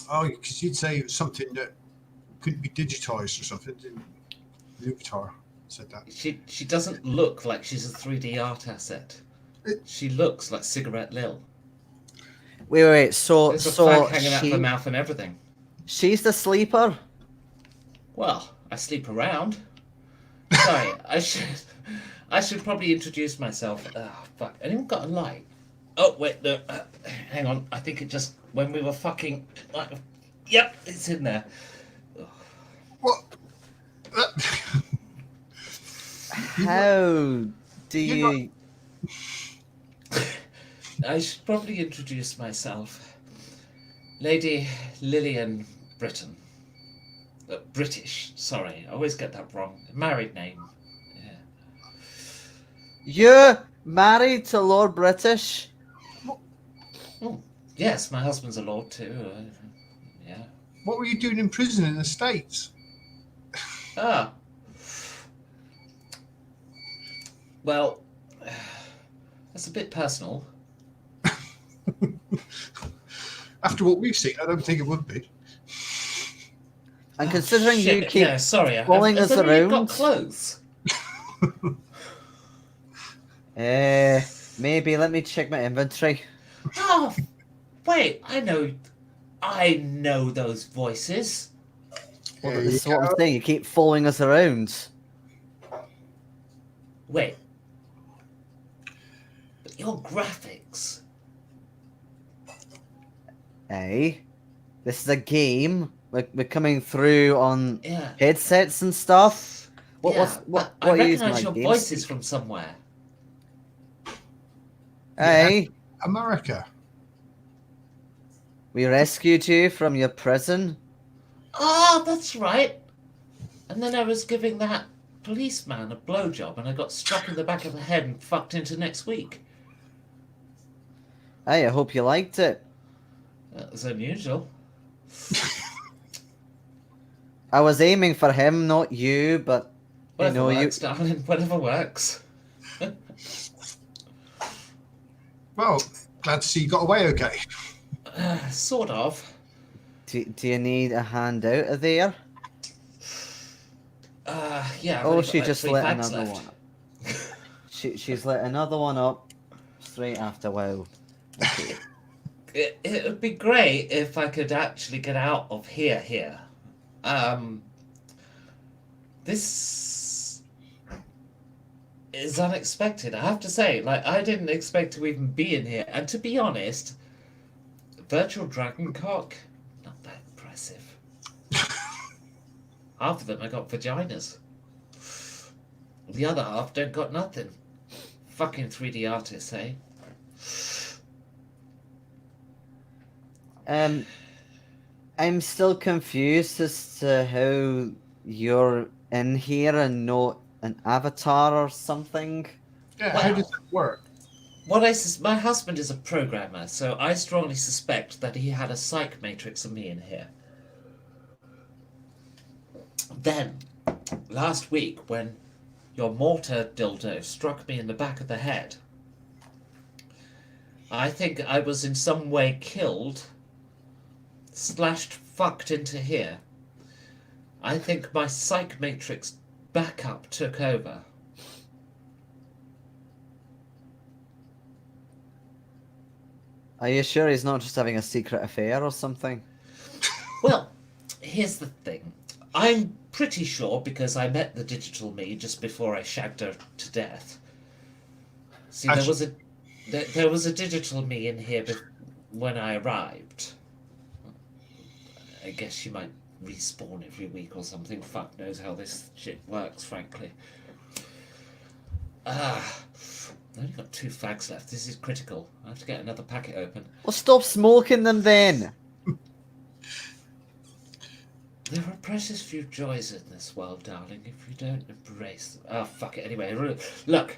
Oh, because you'd say it was something that couldn't be digitized or something, didn't you? Luvitar said that. She doesn't look like she's a 3D art asset. She looks like Cigarette Lil. Wait. So There's a fag hanging out of her mouth and everything. she's the sleeper. Well, I sleep around. Sorry, I should probably introduce myself. Oh, fuck. Anyone got a light? Oh, wait, no. Hang on. I think it just, when we were fucking... Yep, it's in there. What? How do you? I should probably introduce myself. Lady Lillian Britton. British, sorry. I always get that wrong. Married name. Yeah. You're married to Lord British? Oh, yes, my husband's a lord too. Yeah. What were you doing in prison in the States? Ah. Well, that's a bit personal. After what we've seen, I don't think it would be. And considering Shit, you keep yeah, sorry, following us has everyone around, got clothes? maybe let me check my inventory. Oh, wait, I know those voices. Well, There this you is what I'm go. saying. You keep following us around. Wait. But your graphics. This is a game. We're coming through on Yeah. headsets and stuff. What I are you using? recognise Like your game voices speak? from somewhere. Hey, America. we rescued you from your prison. Ah, that's right. And then I was giving that policeman a blowjob and I got struck in the back of the head and fucked into next week. Hey, I hope you liked it. That was unusual. I was aiming for him, not you, but Whatever you works, darling. Whatever works. Well, glad to see you got away okay. Sort of. do you need a hand out of there? Yeah. I've Oh, only got, she like, just 3 lit fags another left. one up. She's lit another one up straight after. Wow. Okay. It would be great if I could actually get out of here. This is unexpected, I have to say. Like, I didn't expect to even be in here. And to be honest, Virtual Dragon Cock, not that impressive. Half of them I got vaginas. The other half don't got nothing. Fucking 3D artists, eh? I'm still confused as to how you're in here and not an avatar or something. Yeah, how does that work? My husband is a programmer, so I strongly suspect that he had a psych matrix of me in here. Then, last week, when your mortar dildo struck me in the back of the head, I think I was in some way killed, slashed, fucked into here. I think my psych matrix backup took over. Are you sure he's not just having a secret affair or something? Well, here's the thing. I'm pretty sure, because I met the digital me just before I shagged her to death. See, there was a digital me in here when I arrived. I guess she might respawn every week or something. Fuck knows how this shit works, frankly. I've only got 2 fags left. This is critical. I have to get another packet open. Well, stop smoking them then. There are precious few joys in this world, darling, if you don't embrace them. Oh, fuck it. Anyway, look.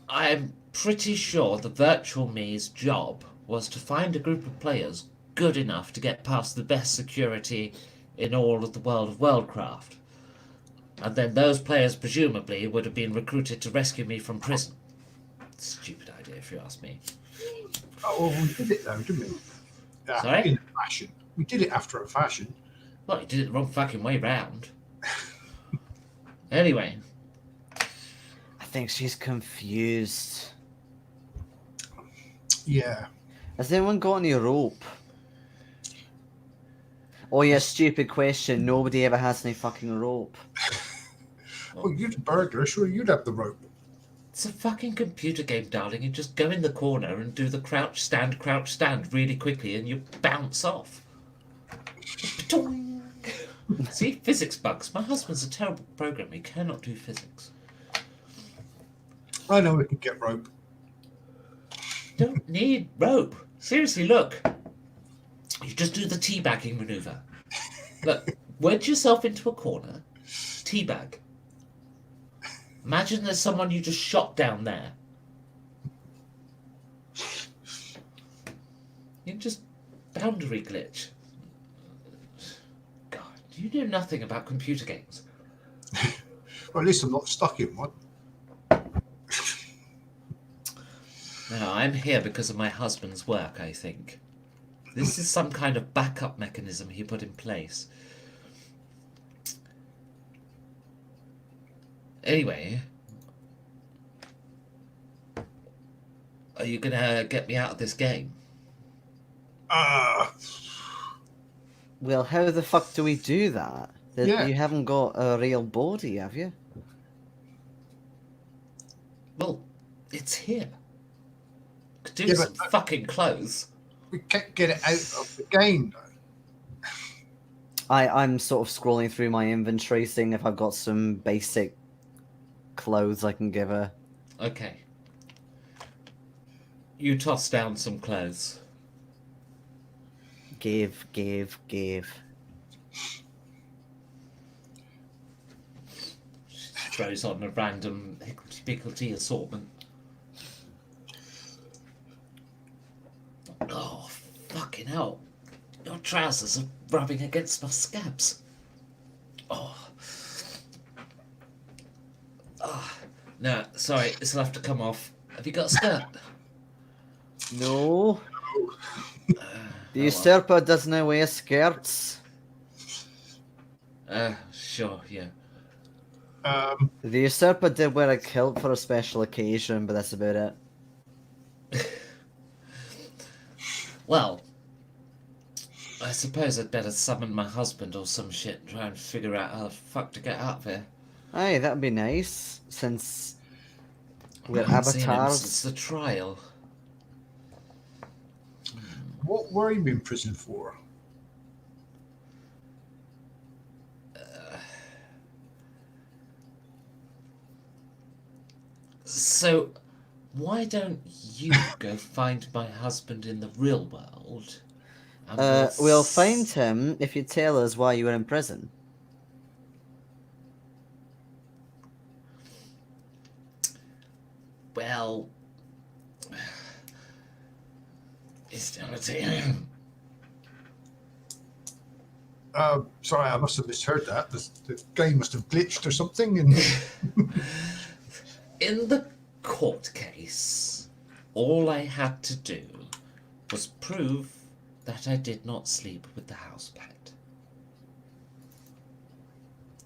I'm pretty sure the virtual me's job was to find a group of players good enough to get past the best security in all of the world of Worldcraft. And then those players presumably would have been recruited to rescue me from prison. Stupid idea, if you ask me. Oh, well, we did it though, didn't we? Sorry? In a fashion. We did it after a fashion. Well, you did it the wrong fucking way round. Anyway. I think she's confused. Yeah. Has anyone got any rope? Oh yeah, stupid question. Nobody ever has any fucking rope. Well, you're the burglar. Sure, you'd have the rope. It's a fucking computer game, darling. You just go in the corner and do the crouch, stand really quickly and you bounce off. See? Physics bugs. My husband's a terrible programmer. He cannot do physics. I know we can get rope. Don't need rope. Seriously, look. You just do the teabagging maneuver. Look, wedge yourself into a corner. Teabag. Imagine there's someone you just shot down there. You just boundary glitch. God, you know nothing about computer games. Well, at least I'm not stuck in one. No, I'm here because of my husband's work, I think. This is some kind of backup mechanism he put in place. Anyway, are you gonna get me out of this game? Well, how the fuck do we do that? Yeah. You haven't got a real body, have you? Well, it's here. Could do Yeah, some but- fucking clothes. We can't get it out of the game, though. I'm sort of scrolling through my inventory, seeing if I've got some basic clothes I can give her. Okay. You toss down some clothes. Give. She throws on a random hicklety-picklety assortment. Oh, fucking hell. Your trousers are rubbing against my scabs. Oh. No, sorry, this will have to come off. Have you got a skirt? No. The well. usurper doesn't wear skirts. Sure, yeah. The usurper did wear a kilt for a special occasion, but that's about it. Well, I suppose I'd better summon my husband or some shit and try and figure out how the fuck to get out of here. Aye, that'd be nice, since we're I haven't seen him avatars. since the trial. What were you in prison for? So, why don't you go find my husband in the real world? And We'll find him if you tell us why you were in prison. Well, it's Sorry, I must have misheard that. The game must have glitched or something. And in the court case, all I had to do was prove that I did not sleep with the house pet.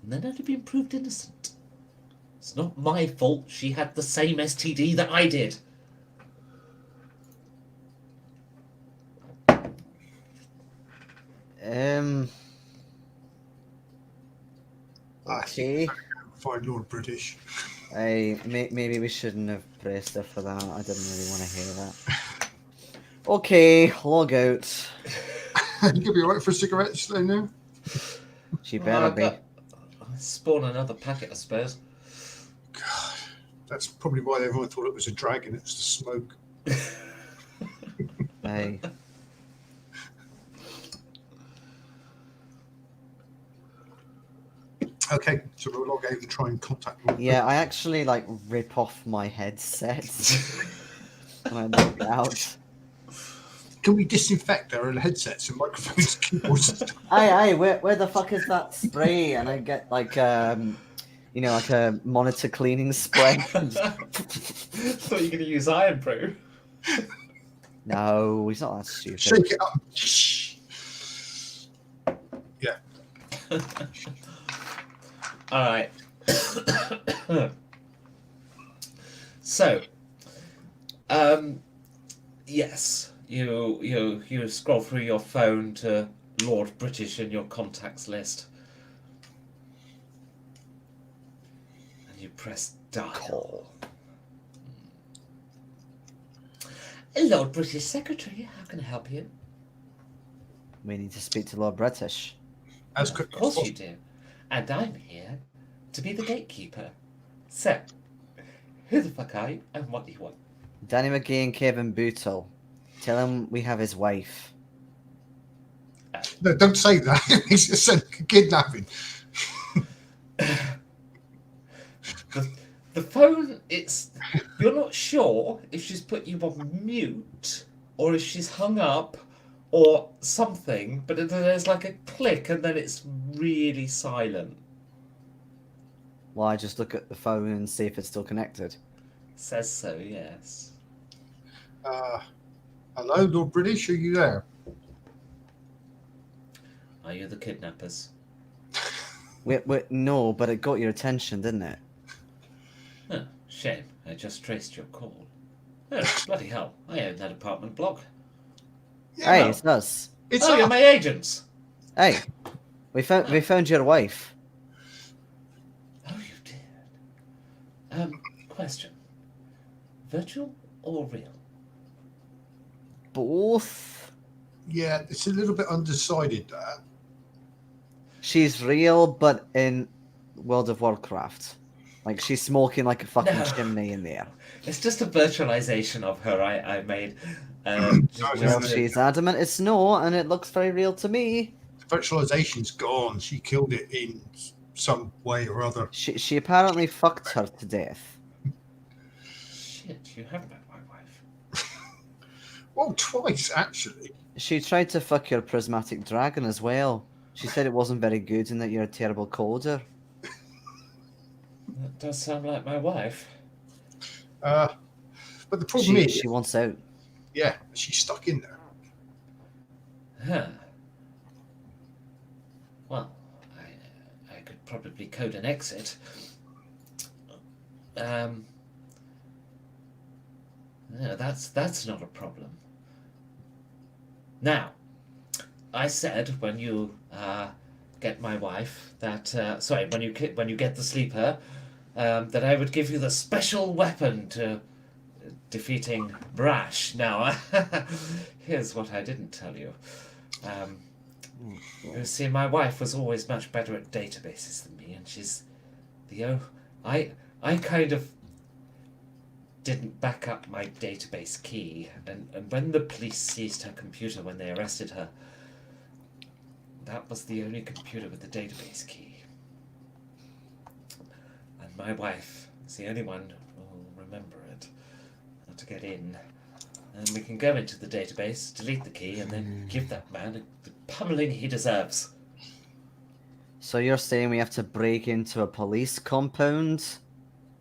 And then I'd have been proved innocent. It's not my fault she had the same STD that I did. I think Okay. find Lord British. Maybe we shouldn't have praised her for that. I didn't really want to hear that. Okay, log out. You'll be alright for cigarettes then now? She Well, better I've be. got. I'll spawn another packet, I suppose. God, that's probably why everyone thought it was a dragon. It was the smoke. Aye. Okay, so we'll log out and try and contact Lord Yeah, I actually like rip off my headset when I log out. Can we disinfect our headsets and microphones, keyboards and stuff? Aye, where the fuck is that spray? And I get like like a monitor cleaning spray. Thought you were going to use Iron Brew. No, he's not that stupid. Shake it up. Yeah. All right. So, yes, you scroll through your phone to Lord British in your contacts list, and you press dial. Call. Lord British Secretary, how can I help you? We need to speak to Lord British. As Of quickly as course you possible. do. And I'm here to be the gatekeeper. So, who the fuck are you and what do you want? Danny McGee and Kevin Bootle. Tell him we have his wife. No, don't say that. He's just said kidnapping. The phone, you're not sure if she's put you on mute or if she's hung up or something, but there's like a click and then it's really silent. Well, I just look at the phone and see if it's still connected. Says so, yes. Hello, Lord British, are you there? Are you the kidnappers? Wait, no, but it got your attention, didn't it? Oh, shame. I just traced your call. Oh, bloody hell. I own that apartment block. Hey, well. it's us. It's You're us. my agents. Hey, we found your wife. Oh, you did. Question. Virtual or real? Both. Yeah, it's a little bit undecided, that. She's real, but in World of Warcraft. Like, she's smoking like a fucking No. chimney in there. It's just a virtualization of her I made. Well, she's adamant it's no, and it looks very real to me. The virtualization's gone. She killed it in some way or other. She apparently fucked her to death. Shit, you have met my wife. Well, twice, actually. She tried to fuck your prismatic dragon as well. She said it wasn't very good and that you're a terrible coder. That does sound like my wife. But the problem is, She wants out. yeah, she's stuck in there. Huh. Well, I could probably code an exit. No, that's not a problem. Now, I said when you get my wife that when you get the sleeper that I would give you the special weapon to defeating Brash. Now, here's what I didn't tell you. You see, my wife was always much better at databases than me, and she's I kind of didn't back up my database key, and when the police seized her computer when they arrested her, that was the only computer with the database key. And my wife is the only one who will remember it, how to get in. And we can go into the database, delete the key, and then give that man the pummeling he deserves. So you're saying we have to break into a police compound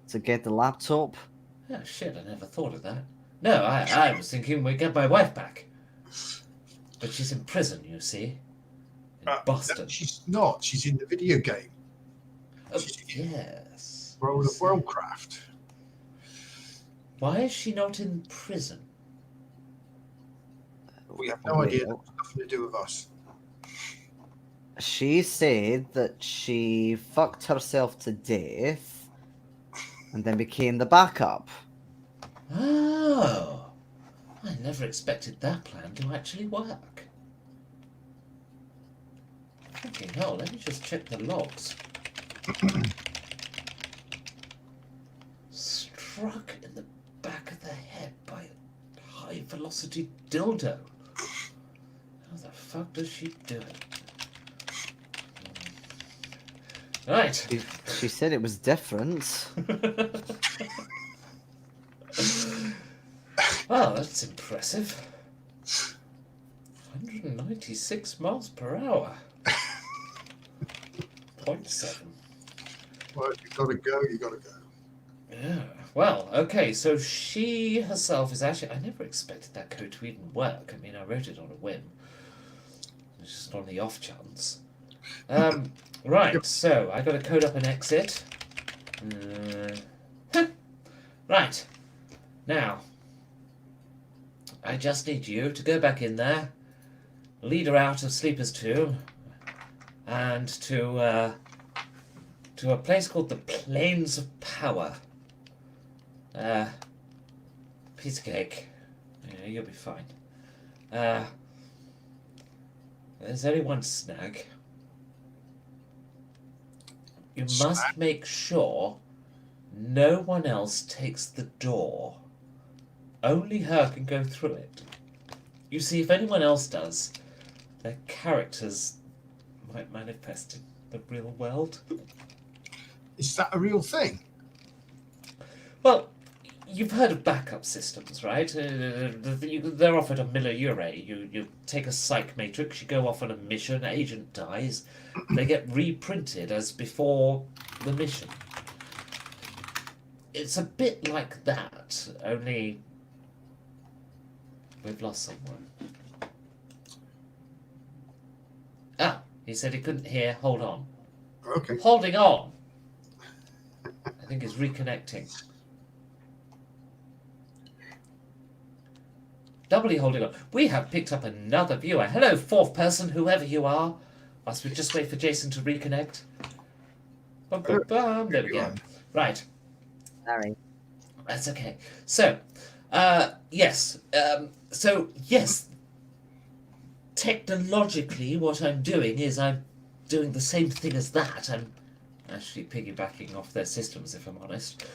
to get the laptop? Oh shit, I never thought of that. No, I was thinking we'd get my wife back. But she's in prison, you see. In Boston. She's not. She's in the video game. Oh, yes. World of Warcraft. Why is she not in prison? We have no idea. That's nothing to do with us. She said that she fucked herself to death and then became the backup. Oh, I never expected that plan to actually work. Fucking hell, let me just check the logs. Struck in the back of the head by a high-velocity dildo. How the fuck does she do it? Right. She said it was different. Well, that's impressive. 196 miles per hour. 0.7. Well, you gotta go. You gotta go. Yeah. Well, okay, so she herself is actually... I never expected that code to even work. I mean, I wrote it on a whim. It's just on the off chance. Right, so I got to code up an exit. Right. Now, I just need you to go back in there, lead her out of Sleeper's Tomb, and to a place called the Plains of Power. Piece of cake. Yeah, you'll be fine. There's only one snag. You must make sure no one else takes the door. Only her can go through it. You see, if anyone else does, their characters might manifest in the real world. Is that a real thing? Well, you've heard of backup systems, right? They're offered a €1 You take a psych matrix, you go off on a mission, agent dies, they get reprinted as before the mission. It's a bit like that, only we've lost someone. Ah, he said he couldn't hear. Hold on. Okay. Holding on. I think it's reconnecting. Doubly holding on. We have picked up another viewer. Hello, fourth person, whoever you are. Must we just wait for Jason to reconnect? Bum, bum, bum. There we go. Right. Sorry. That's okay. So, yes. Yes. Technologically, what I'm doing is I'm doing the same thing as that. I'm actually piggybacking off their systems, if I'm honest.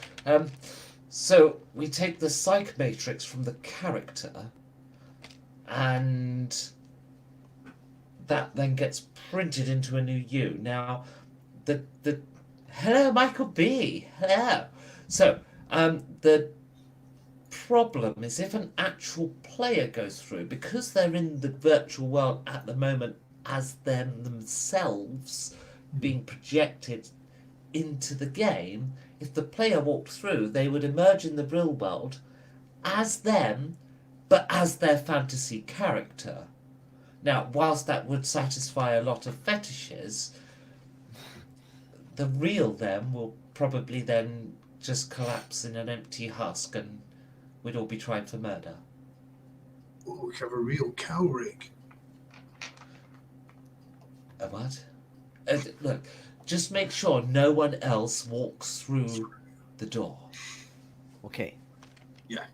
So, we take the psych matrix from the character, and that then gets printed into a new you. Now, hello, Michael B. Hello. So, the problem is if an actual player goes through, because they're in the virtual world at the moment as them themselves being projected into the game, if the player walked through, they would emerge in the real world as them, but as their fantasy character. Now, whilst that would satisfy a lot of fetishes, the real them will probably then just collapse in an empty husk and we'd all be tried for murder. Oh, we have a real cow rig. A what? Look, just make sure no one else walks through the door. Okay. Yeah.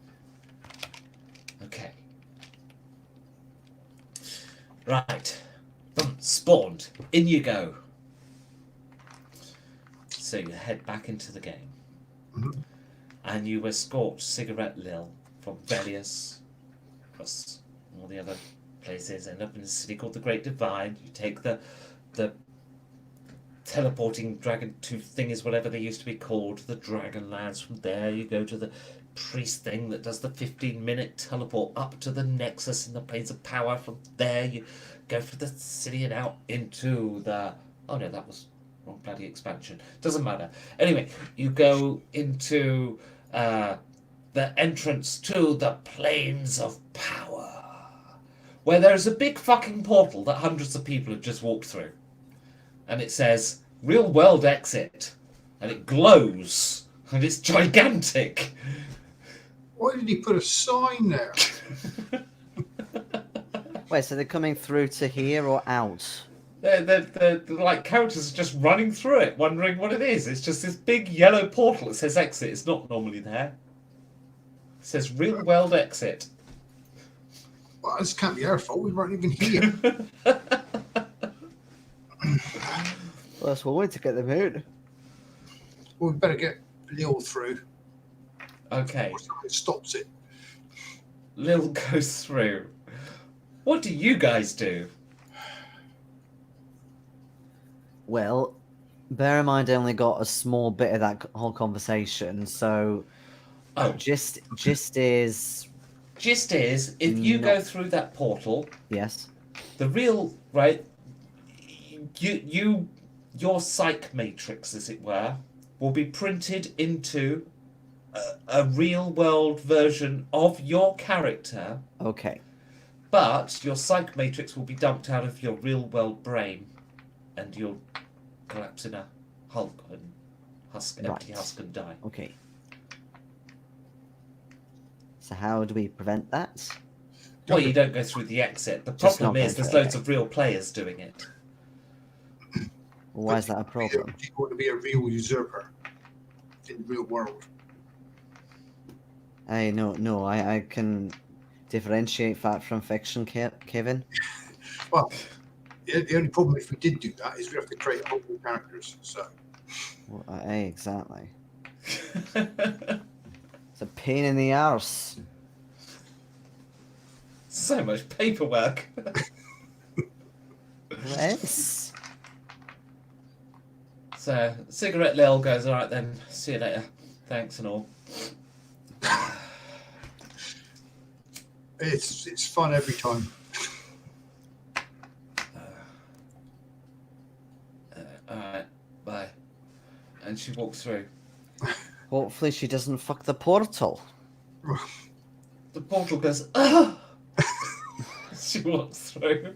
Okay. Right. Boom, spawned. In you go. So you head back into the game. Mhm. And you escort Cigarette Lil from Velius across all the other places, end up in a city called the Great Divide. You take the teleporting dragon tooth thing, is whatever they used to be called, the Dragonlands. From there you go to the priest thing that does the 15-minute teleport up to the Nexus in the Plains of Power. From there you go for the city and out into the... Oh no, that was wrong bloody expansion. Doesn't matter. Anyway, you go into the entrance to the Plains of Power, where there's a big fucking portal that hundreds of people have just walked through. And it says, real world exit. And it glows. And it's gigantic. Why did he put a sign there? Wait, so they're coming through to here or out? They're like characters are just running through it, wondering what it is. It's just this big yellow portal that says exit. It's not normally there. It says real world exit. Well, this can't be our fault. We weren't even here. Well, that's one way to get them out. Well, we better get Lil through. Okay, Or something stops it. Lil goes through. What do you guys do? Well, bear in mind I only got a small bit of that whole conversation, so Oh, gist is gist is, if you go through that portal, yes. the real right, your psych matrix, as it were, will be printed into a real world version of your character, Okay. but your psych matrix will be dumped out of your real world brain, and you'll collapse in a hulk and empty Right. husk and die. Okay. So how do we prevent that? Well, you don't go through the exit. The Just problem not is go there's through loads of real players doing it. Well, why is that a Do problem? you want to be a real usurper in the real world? I can differentiate fact from fiction, Kevin. Well, the only problem if we did do that is we have to create whole new characters. So Well, exactly. It's a pain in the arse. So much paperwork. Yes. So, Cigarette Lil goes, alright then, see you later. Thanks and all. it's fun every time. Alright, bye. And she walks through. Hopefully she doesn't fuck the portal. The portal goes, ah! She walks through.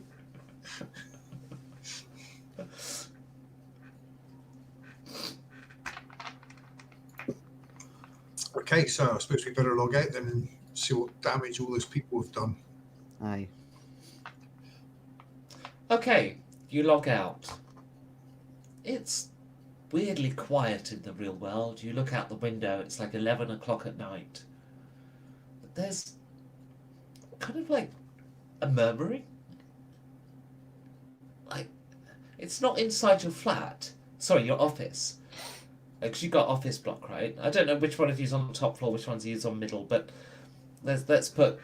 Okay, so I suppose we better log out then and see what damage all those people have done. Aye. Okay, you log out. It's weirdly quiet in the real world. You look out the window, it's like 11 o'clock at night. But there's kind of like a murmuring. Like, it's not inside your flat. Sorry, your office. Because you got office block, right? I don't know which one of you's on the top floor, which one's you's on middle, but let's put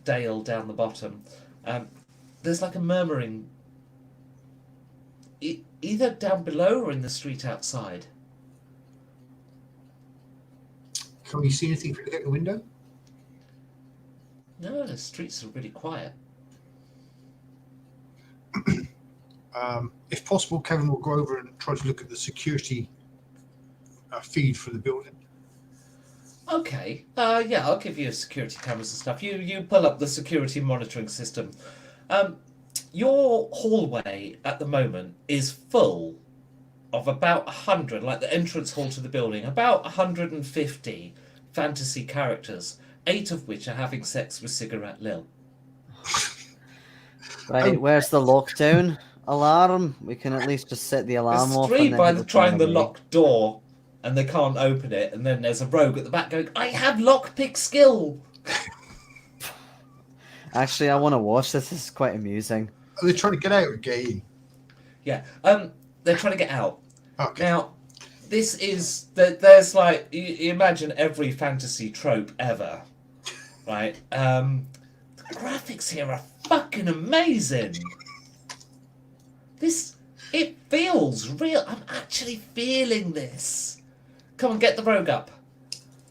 Dale down the bottom. There's like a murmuring either down below or in the street outside. Can we see anything if we look out the window? No, the streets are really quiet. If possible, Kevin will go over and try to look at the security feed for the building. Okay. Yeah, I'll give you security cameras and stuff. You pull up the security monitoring system. Your hallway at the moment is full of about 100, like the entrance hall to the building, about 150 fantasy characters, 8 of which are having sex with Cigarette Lil. Right, where's the lockdown alarm? We can at least just set the alarm There's off. 3 and then by people trying can the away. locked door, and they can't open it, and then there's a rogue at the back going, I have lockpick skill! Actually, I want to watch this. This is quite amusing. Are they trying to get out or get in? Yeah, they're trying to get out. Okay. Now, this is there's like you imagine every fantasy trope ever, right? The graphics here are fucking amazing. It feels real. I'm actually feeling this. Come on, get the rogue up.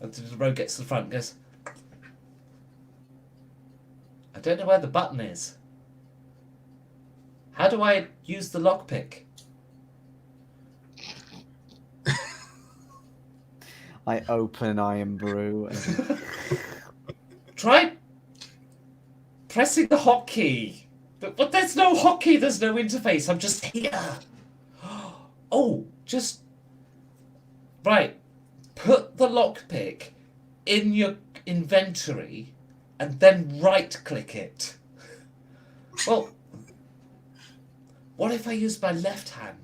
And the rogue gets to the front and goes, I don't know where the button is. How do I use the lockpick? I open Iron Brew. And... Try pressing the hotkey. But there's no hotkey, there's no interface. I'm just here. Oh, just... Right. Put the lockpick in your inventory and then right-click it. Well, what if I use my left hand?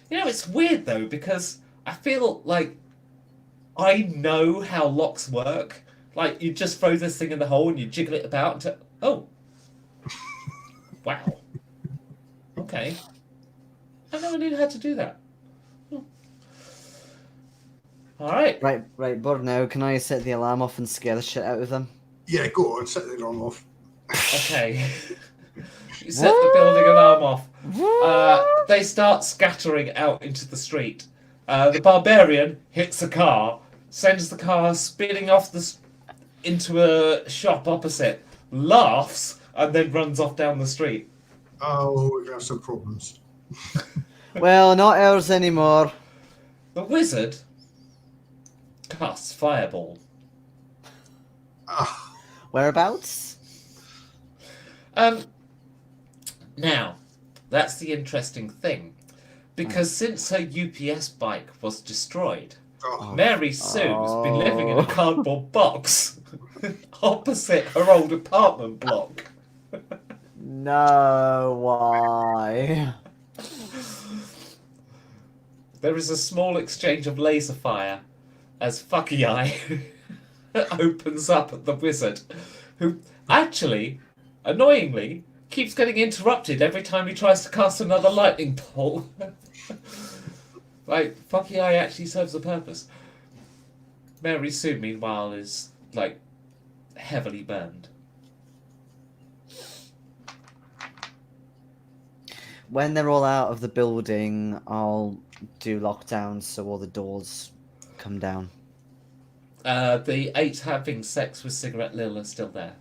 You know, it's weird though, because I feel like I know how locks work. Like, you just throw this thing in the hole and you jiggle it about until... Oh. Wow. Okay. I never knew how to do that. Alright. Right, Borno, can I set the alarm off and scare the shit out of them? Yeah, go on, set the alarm off. Okay. You set the building alarm off. They start scattering out into the street. The barbarian hits a car, sends the car spinning off into a shop opposite, laughs, and then runs off down the street. Oh, we're gonna have some problems. Well, not ours anymore. The wizard casts Fireball. Ah, Whereabouts? Now, that's the interesting thing. Because since her UPS bike was destroyed, oh, Mary Sue's been living in a cardboard box opposite her old apartment block. No, why? There is a small exchange of laser fire as Fucky Eye opens up at the wizard, who actually, annoyingly, keeps getting interrupted every time he tries to cast another lightning bolt. Like, Fucky Eye actually serves a purpose. Mary Sue, meanwhile, is, like, heavily burned. When they're all out of the building, I'll do lockdowns so all the doors come down. The 8 having sex with Cigarette Lil are still there.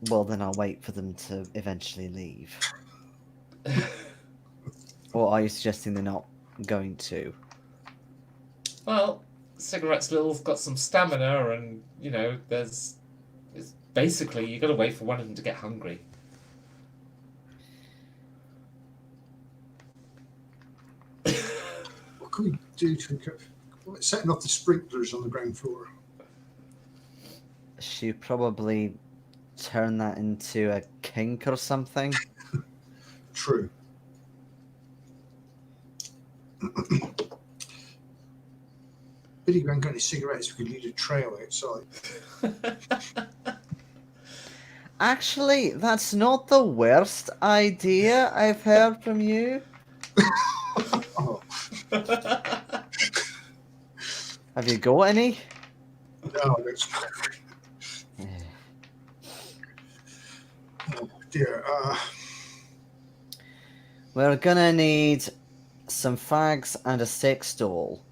Well, then I'll wait for them to eventually leave. Or are you suggesting they're not going to? Well, Cigarette Lil's got some stamina, and, you know, it's basically, you gotta wait for one of them to get hungry. what can we do to setting off the sprinklers on the ground floor? She probably turn that into a kink or something. True. Billy Grant got any cigarettes? We could leave a trail outside. Actually, that's not the worst idea I've heard from you. Oh, Have you got any? no, that's oh dear. We're gonna need some fags and a sex doll.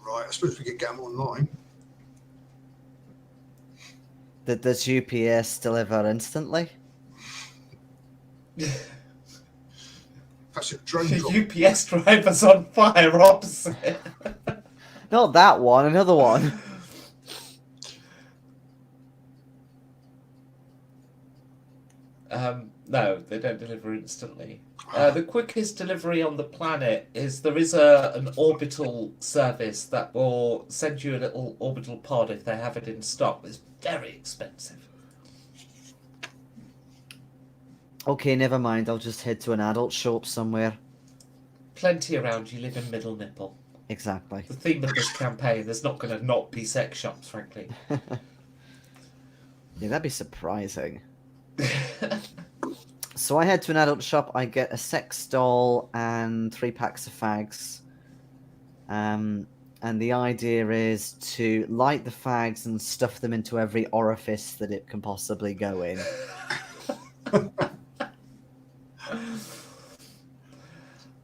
Right, I suppose we could get them online. Does UPS deliver instantly? That's a drone drop. The UPS driver's on fire opposite. Not that one, another one. No, they don't deliver instantly. The quickest delivery on the planet is there is an orbital service that will send you a little orbital pod if they have it in stock. It's very expensive. Okay, never mind. I'll just head to an adult shop somewhere. Plenty around. You live in Middle Nipple. Exactly. The theme of this campaign, there's not going to not be sex shops, frankly. Yeah, that'd be surprising. So I head to an adult shop, I get a sex doll and 3 packs of fags. And the idea is to light the fags and stuff them into every orifice that it can possibly go in.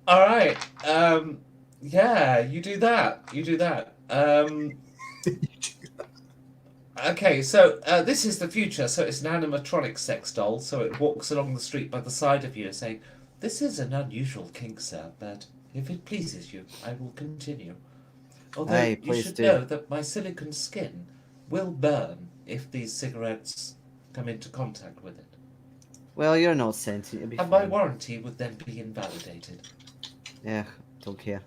All right. Yeah, you do that. You do that. Okay, so this is the future. So it's an animatronic sex doll. So it walks along the street by the side of you, saying, "This is an unusual kink, sir, but if it pleases you, I will continue. Although Hey, you please should do. know that my silicone skin will burn if these cigarettes come into contact with it, Well, you're not sentient. You'll be and my fine. warranty would then be invalidated." Yeah, don't care.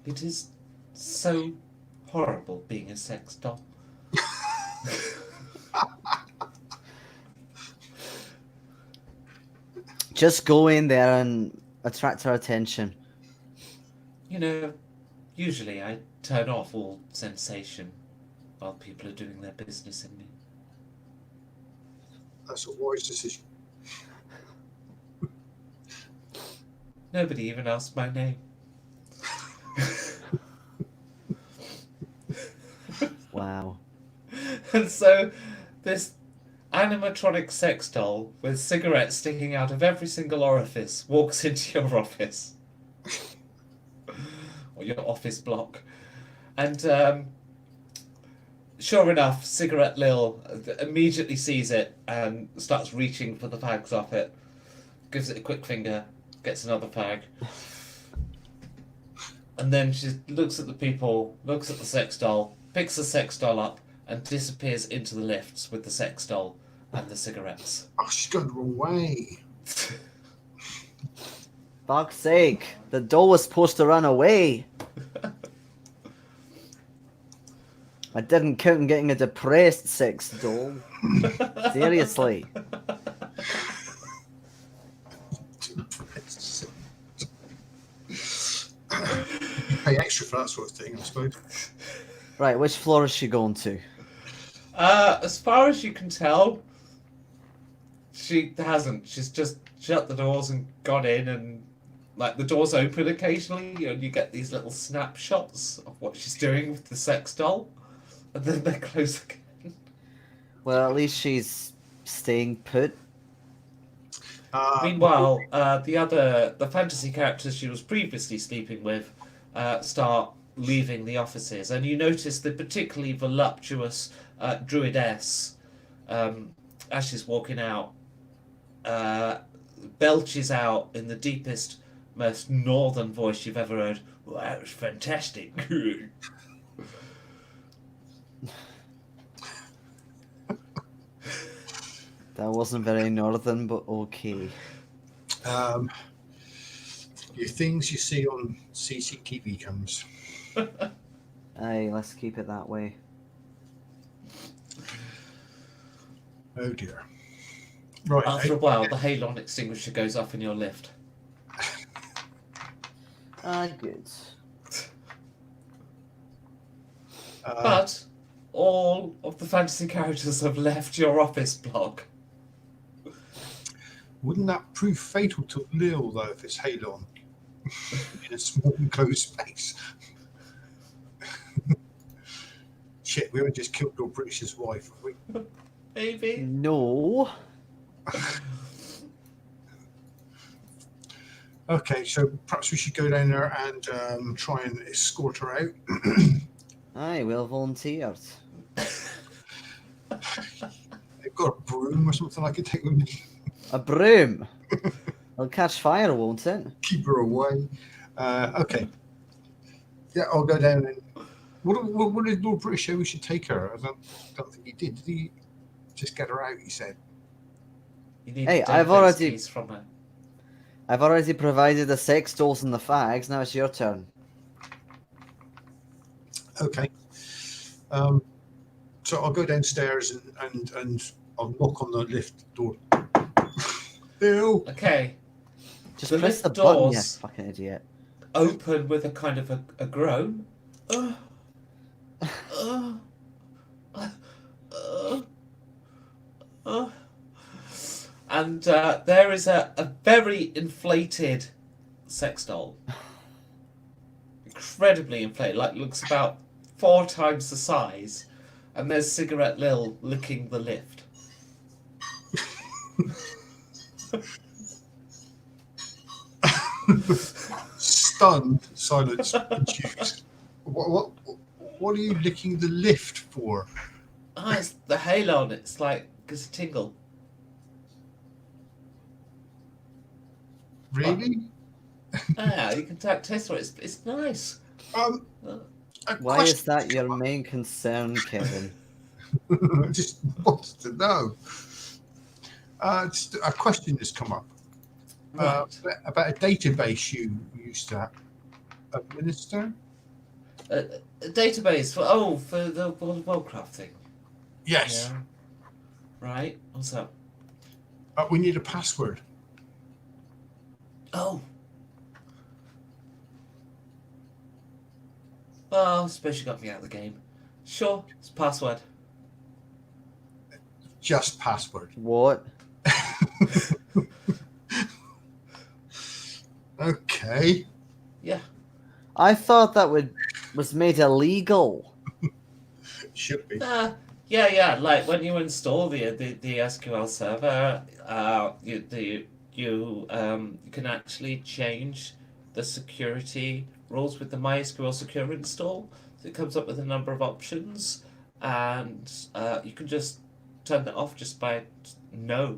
It is so horrible being a sex doll. Just go in there and attract her attention. You know, usually I turn off all sensation while people are doing their business in me. That's a wise decision. Nobody even asked my name. Wow. And so this animatronic sex doll with cigarettes sticking out of every single orifice walks into your office. Or your office block. And sure enough, Cigarette Lil immediately sees it and starts reaching for the fags off it. Gives it a quick finger, gets another fag. And then she looks at the people, looks at the sex doll, picks the sex doll up, and disappears into the lifts with the sex doll and the cigarettes. Oh, she's gone the wrong way. Fuck's sake. The doll was supposed to run away. I didn't count on getting a depressed sex doll. Seriously. You pay extra for that sort of thing, I suppose. Right, which floor is she going to? As far as you can tell, she hasn't. She's just shut the doors and gone in, and like the doors open occasionally, and you get these little snapshots of what she's doing with the sex doll, and then they close again. Well, at least she's staying put. Meanwhile, the fantasy characters she was previously sleeping with start leaving the offices, and you notice the particularly voluptuous druidess, as she's walking out, belches out in the deepest, most northern voice you've ever heard. Well, that was fantastic. That wasn't very northern, but okay. Your things you see on CCTV cameras. Aye, let's keep it that way. Oh dear. Right. After a while, the halon extinguisher goes off in your lift. Good. But all of the fantasy characters have left your office block. Wouldn't that prove fatal to Lil, though, if it's Halon in a small enclosed space? Shit, we haven't just killed your British's wife, have we? Maybe. No. Okay, so perhaps we should go down there and try and escort her out. Aye, well volunteered. They've got a broom or something I could take with me. A broom. It'll catch fire, won't it? Keep her away. Okay. Yeah, I'll go down and. What did Lord British say we should take her? I don't think he did. Did he just get her out? He said. You need Hey, to I've take those already- keys from her. I've already provided the sex dolls and the fags. Now it's your turn. Okay. So I'll go downstairs and I'll knock on the lift door. Ew. Okay. Just The press the lift button, you doors- fucking idiot. Open with a kind of a groan. And there is a very inflated sex doll. Incredibly inflated, like looks about 4 times the size. And there's Cigarette Lil licking the lift. Stunned silence ensues. What are you licking the lift for? Ah, it's the halon. It's like it's a tingle. Really? Ah, you can taste for it. It's nice. A Why question- is that your main concern, Kevin? just wants to know. Just a question has come up. Right. About a database you used to administer. A database for the World of Warcraft thing. Yes, Yeah. Right. What's up? we need a password. Oh. Well, I suppose you got me out of the game. Sure, it's password. Just password. What? Okay. Yeah. I thought that was made illegal. Should be. Yeah. Like when you install the SQL server, you can actually change the security rules with the MySQL Secure install. So it comes up with a number of options, and you can just turn that off just by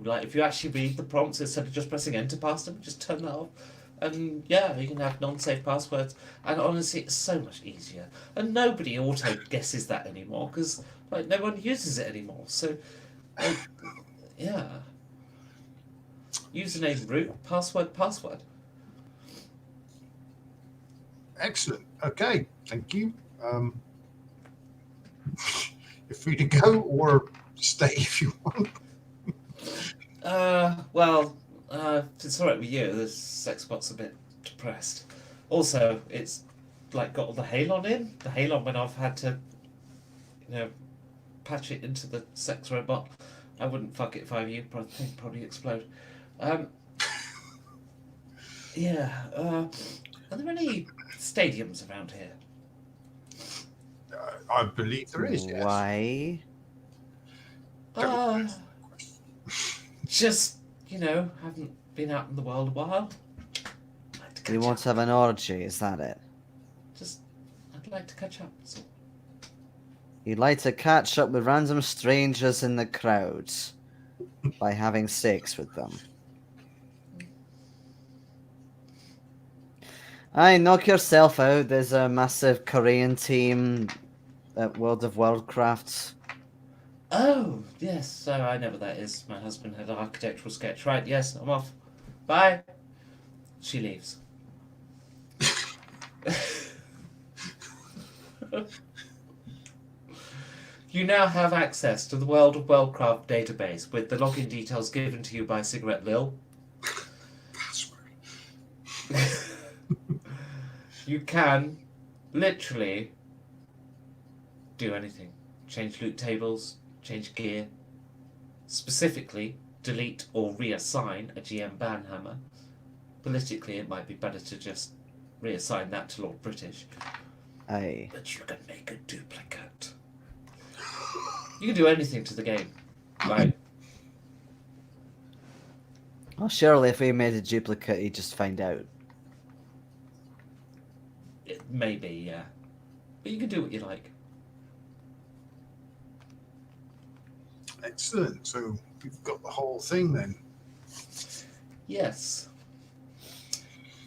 like if you actually read the prompts instead of just pressing enter past them, just turn that off. And yeah, you can have non-safe passwords. And honestly, it's so much easier. And nobody auto guesses that anymore because like no one uses it anymore. So, like, yeah. Username root, password. Excellent. Okay. Thank you. You're free to go or stay if you want. Well, if it's alright with you, the sex bot's a bit depressed. Also, it's like got all the Halon in. The Halon when I've had to, patch it into the sex robot. I wouldn't fuck it if I were you. Probably explode. Yeah. Are there any stadiums around here? I believe there is. Yes. Why? Just haven't been out in the world a while. I'd like to catch You want up. to have an orgy, is that it? I'd like to catch up. So. You'd like to catch up with random strangers in the crowds by having sex with them. Aye, knock yourself out. There's a massive Korean team at World of Warcraft. Oh, yes, so I know what that is. My husband had an architectural sketch. Right, yes, I'm off. Bye. She leaves. You now have access to the World of Warcraft database with the login details given to you by Cigarette Lil. Password. You can literally do anything. Change loot tables, change gear, specifically delete or reassign a GM banhammer. Politically, it might be better to just reassign that to Lord British. Aye. But you can make a duplicate. You can do anything to the game, right? Well, surely if we made a duplicate, he'd just find out. Maybe, yeah. But you can do what you like. Excellent. So we've got the whole thing then. Yes.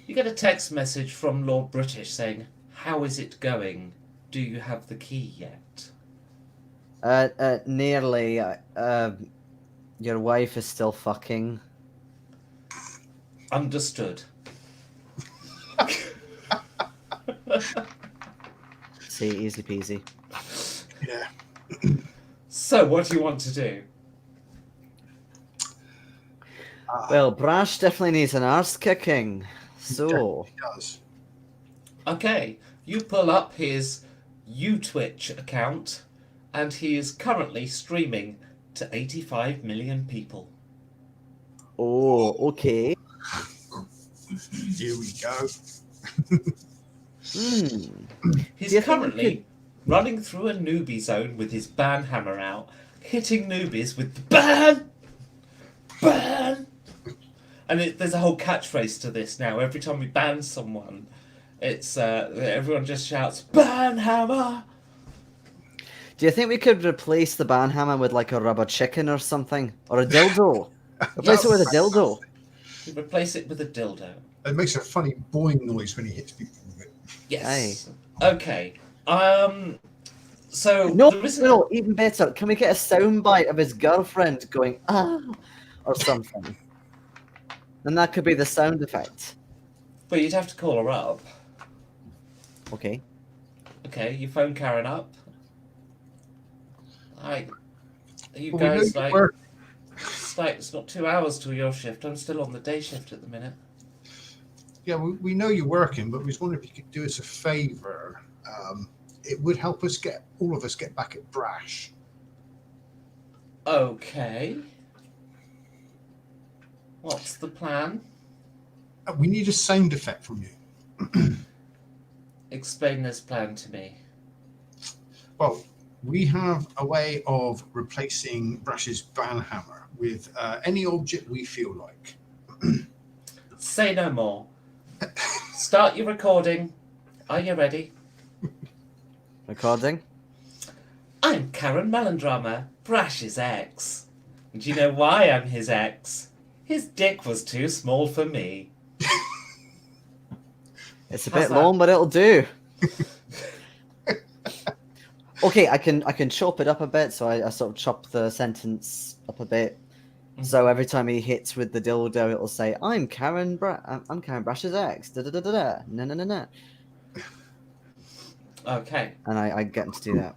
You get a text message from Lord British saying, "How is it going? Do you have the key yet?" Nearly. Your wife is still fucking. Understood. See, easy peasy. Yeah. So, what do you want to do? Well, Brash definitely needs an arse kicking. So, It does. Okay, you pull up his UTwitch account, and he is currently streaming to 85 million people. oh, okay. Here we go. He's Do you think currently running through a newbie zone with his ban hammer out, hitting newbies with the ban! And there's a whole catchphrase to this now. Every time we ban someone, it's everyone just shouts, "Ban hammer!" Do you think we could replace the banhammer with like a rubber chicken or something? Or a dildo? Replace it with a dildo. You replace it with a dildo. It makes a funny boing noise when he hits people with it. Yes. Okay. So No, there isn't no, even better. Can we get a soundbite of his girlfriend going, ah, or something? And that could be the sound effect. But you'd have to call her up. Okay. Okay, you phone Karen up. Like, you Well, we know guys you like, work. it's not 2 hours till your shift. I'm still on the day shift at the minute. Yeah, we know you're working, but we was wondering if you could do us a favour. It would help us all of us get back at Brash. Okay. What's the plan? We need a sound effect from you. Explain this plan to me. Well, we have a way of replacing Brash's banhammer with any object we feel like. Say no more. Start your recording. Are you ready? Recording. I'm Karen Melodrama, Brash's ex. And do you know why I'm his ex? His dick was too small for me. It's a How's bit that? long, but it'll do. Okay, I can chop it up a bit, so I sort of chop the sentence up a bit. So every time he hits with the dildo, it'll say, I'm Karen Brash's ex. Da da da da da. No no no no. Okay. And I get him to do that.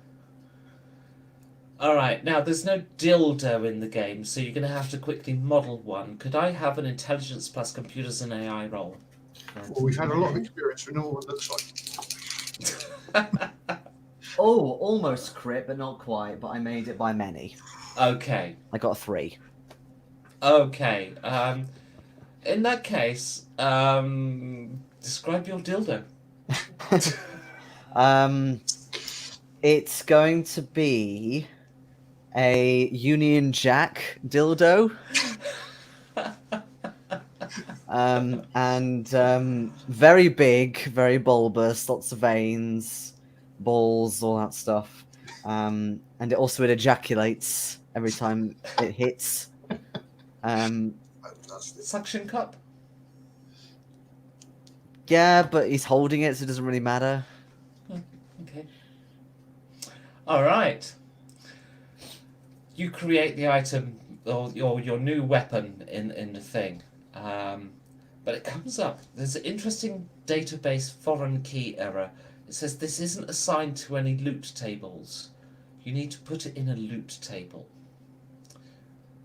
Alright, now there's no dildo in the game, so you're going to have to quickly model one. Could I have an intelligence plus computers and AI roll? Well, we've had a lot of experience. We know what it looks like. Oh, almost crit, but not quite. But I made it by many. Okay. I got a 3. Okay. In that case, describe your dildo. It's going to be a Union Jack dildo. And very big, very bulbous, lots of veins, balls, all that stuff. And it also ejaculates every time it hits. Fantastic. Suction cup? Yeah, but he's holding it, so it doesn't really matter. Okay. Alright. You create the item, or your new weapon in the thing. But it comes up. There's an interesting database foreign key error. It says this isn't assigned to any loot tables. You need to put it in a loot table.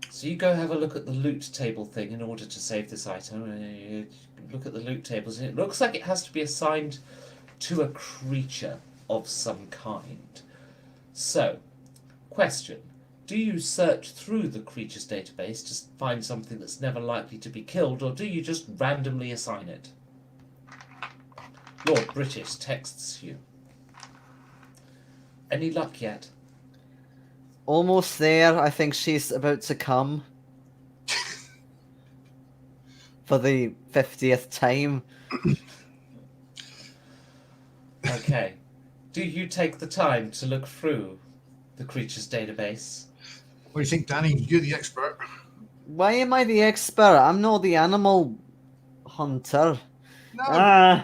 So you go have a look at the loot table thing in order to save this item. You look at the loot tables, and it looks like it has to be assigned to a creature of some kind. So, question. Do you search through the creature's database to find something that's never likely to be killed, or do you just randomly assign it? Lord British texts you. Any luck yet? Almost there. I think she's about to come. For the 50th time. Okay. Do you take the time to look through the creature's database? What do you think, Danny? You're the expert. Why am I the expert? I'm not the animal hunter. No.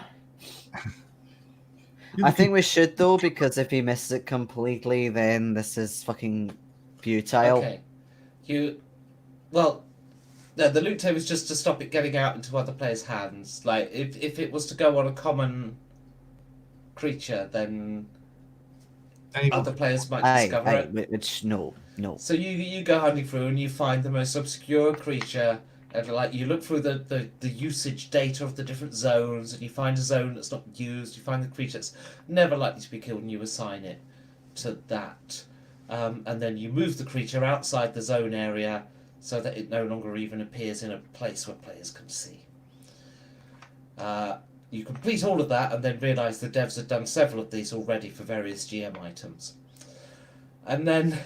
I think we should, though, because if he misses it completely, then this is fucking futile. Okay. Well, no, the loot table is just to stop it getting out into other players' hands. Like, if it was to go on a common creature, then other players might discover it. Which, no. So you go hunting through and you find the most obscure creature, and like you look through the usage data of the different zones, and you find a zone that's not used. You find the creature that's never likely to be killed, and you assign it to that. And then you move the creature outside the zone area so that it no longer even appears in a place where players can see. You complete all of that and then realise the devs have done several of these already for various GM items. And then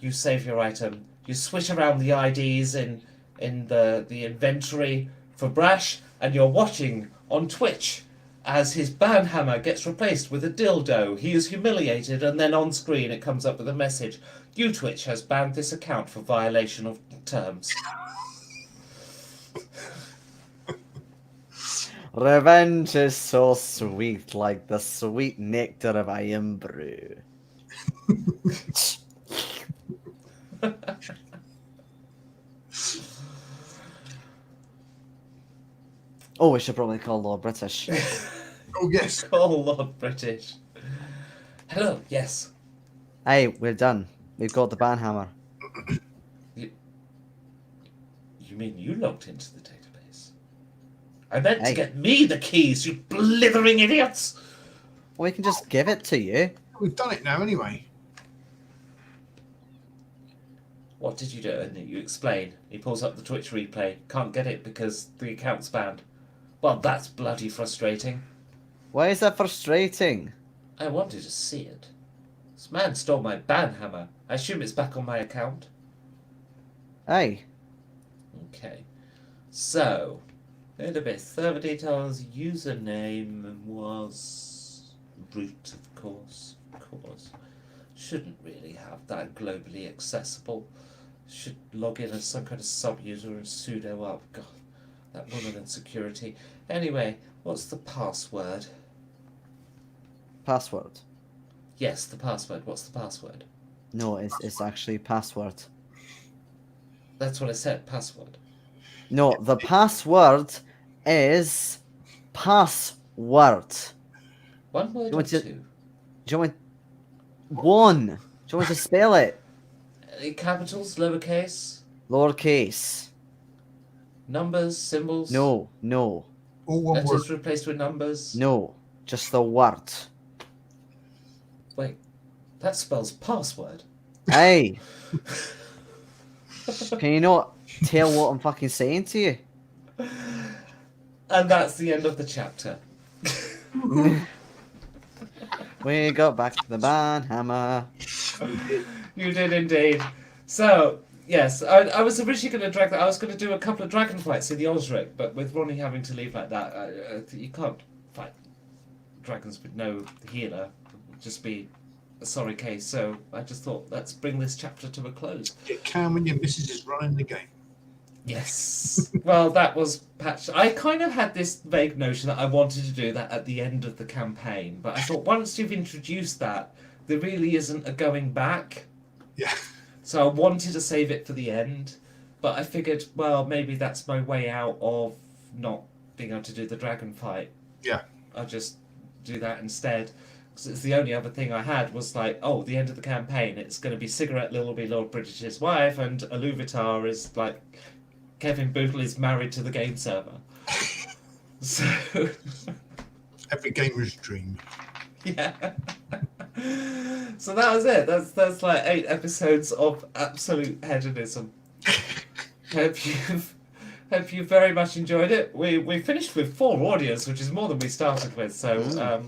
you save your item. You switch around the IDs in the inventory for Brash, and you're watching on Twitch as his banhammer gets replaced with a dildo. He is humiliated, and then on screen it comes up with a message. Twitch has banned this account for violation of terms. Revenge is so sweet, like the sweet nectar of iron brew. Oh, we should probably call Lord British. Oh yes. Call Lord British. Hello, yes. Hey, we're done. We've got the banhammer. You mean you logged into the database? I meant to Hey. get me the keys, you blithering idiots! Well, we can just give it to you. We've done it now anyway. What did you do? And you explain. He pulls up the Twitch replay. Can't get it because the account's banned. Well, that's bloody frustrating. Why is that frustrating? I wanted to see it. This man stole my banhammer. I assume it's back on my account. Hey. Okay. So, database server details, username was root, of course. Shouldn't really have that globally accessible. Should log in as some kind of sub-user and sudo up. God, that woman in security. Anyway, what's the password? Password. Yes, the password. What's the password? No, it's actually password. That's what I said, password. No, the password is password. One word You or want to- two? Do you want one? Do you want me to spell it? Capitals, lowercase, Lowercase. numbers, symbols? No. All one word. Letters replaced with numbers? No. Just the word. Wait, that spells password. Hey. Can you not tell what I'm fucking saying to you? And that's the end of the chapter. We got back to the banhammer. You did indeed. So, yes, I was originally going to drag that. I was going to do a couple of dragon fights in the Osric, but with Ronnie having to leave like that, you can't fight dragons with no healer. It would just be a sorry case. So I just thought, let's bring this chapter to a close. Get calm when your missus is running the game. Yes. Well, that was patched. I kind of had this vague notion that I wanted to do that at the end of the campaign, but I thought once you've introduced that, there really isn't a going back. Yeah. So I wanted to save it for the end, but I figured, well, maybe that's my way out of not being able to do the dragon fight. Yeah. I'll just do that instead. Because it's the only other thing I had was like, oh, the end of the campaign, it's going to be Cigarette Lil will be Lord British's wife, and Aluvitar is like, Kevin Bootle is married to the game server. So, Every gamer's dream. yeah. So that was it. That's like 8 episodes of absolute hedonism. Hope you very much enjoyed it. We finished with 4 audios, which is more than we started with. So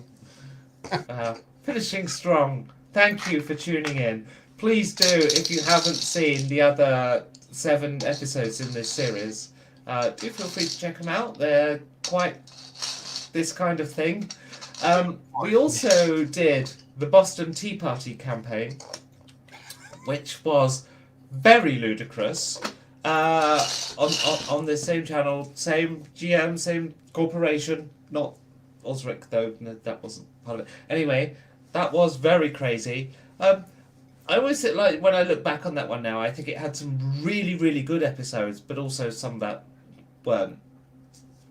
finishing strong. Thank you for tuning in. Please do, if you haven't seen the other 7 episodes in this series, do feel free to check them out. They're quite this kind of thing. We also did the Boston Tea Party campaign, which was very ludicrous. On this same channel, same GM, same corporation, not Osric though, no, that wasn't part of it. Anyway, that was very crazy. I always like when I look back on that one now, I think it had some really, really good episodes, but also some that weren't.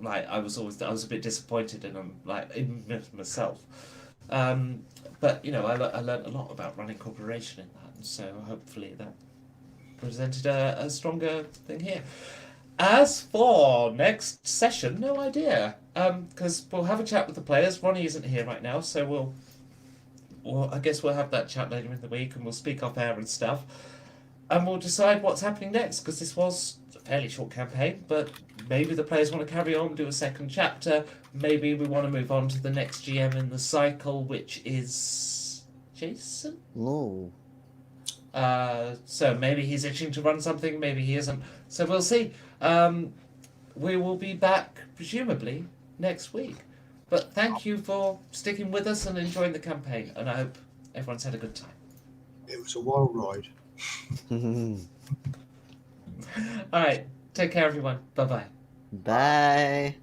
Like I was a bit disappointed in them, like in myself. But you know, I learned a lot about running corporation in that, and so hopefully that presented a stronger thing here. As for next session, no idea, because we'll have a chat with the players. Ronnie isn't here right now, so I guess we'll have that chat later in the week, and we'll speak off air and stuff, and we'll decide what's happening next. Because this was a fairly short campaign, but maybe the players want to carry on, do a second chapter. Maybe we want to move on to the next GM in the cycle, which is Jason. Oh. So maybe he's itching to run something, maybe he isn't. So we'll see. We will be back, presumably, next week. But thank you for sticking with us and enjoying the campaign, and I hope everyone's had a good time. It was a wild ride. Alright, take care everyone. Bye-bye. Bye.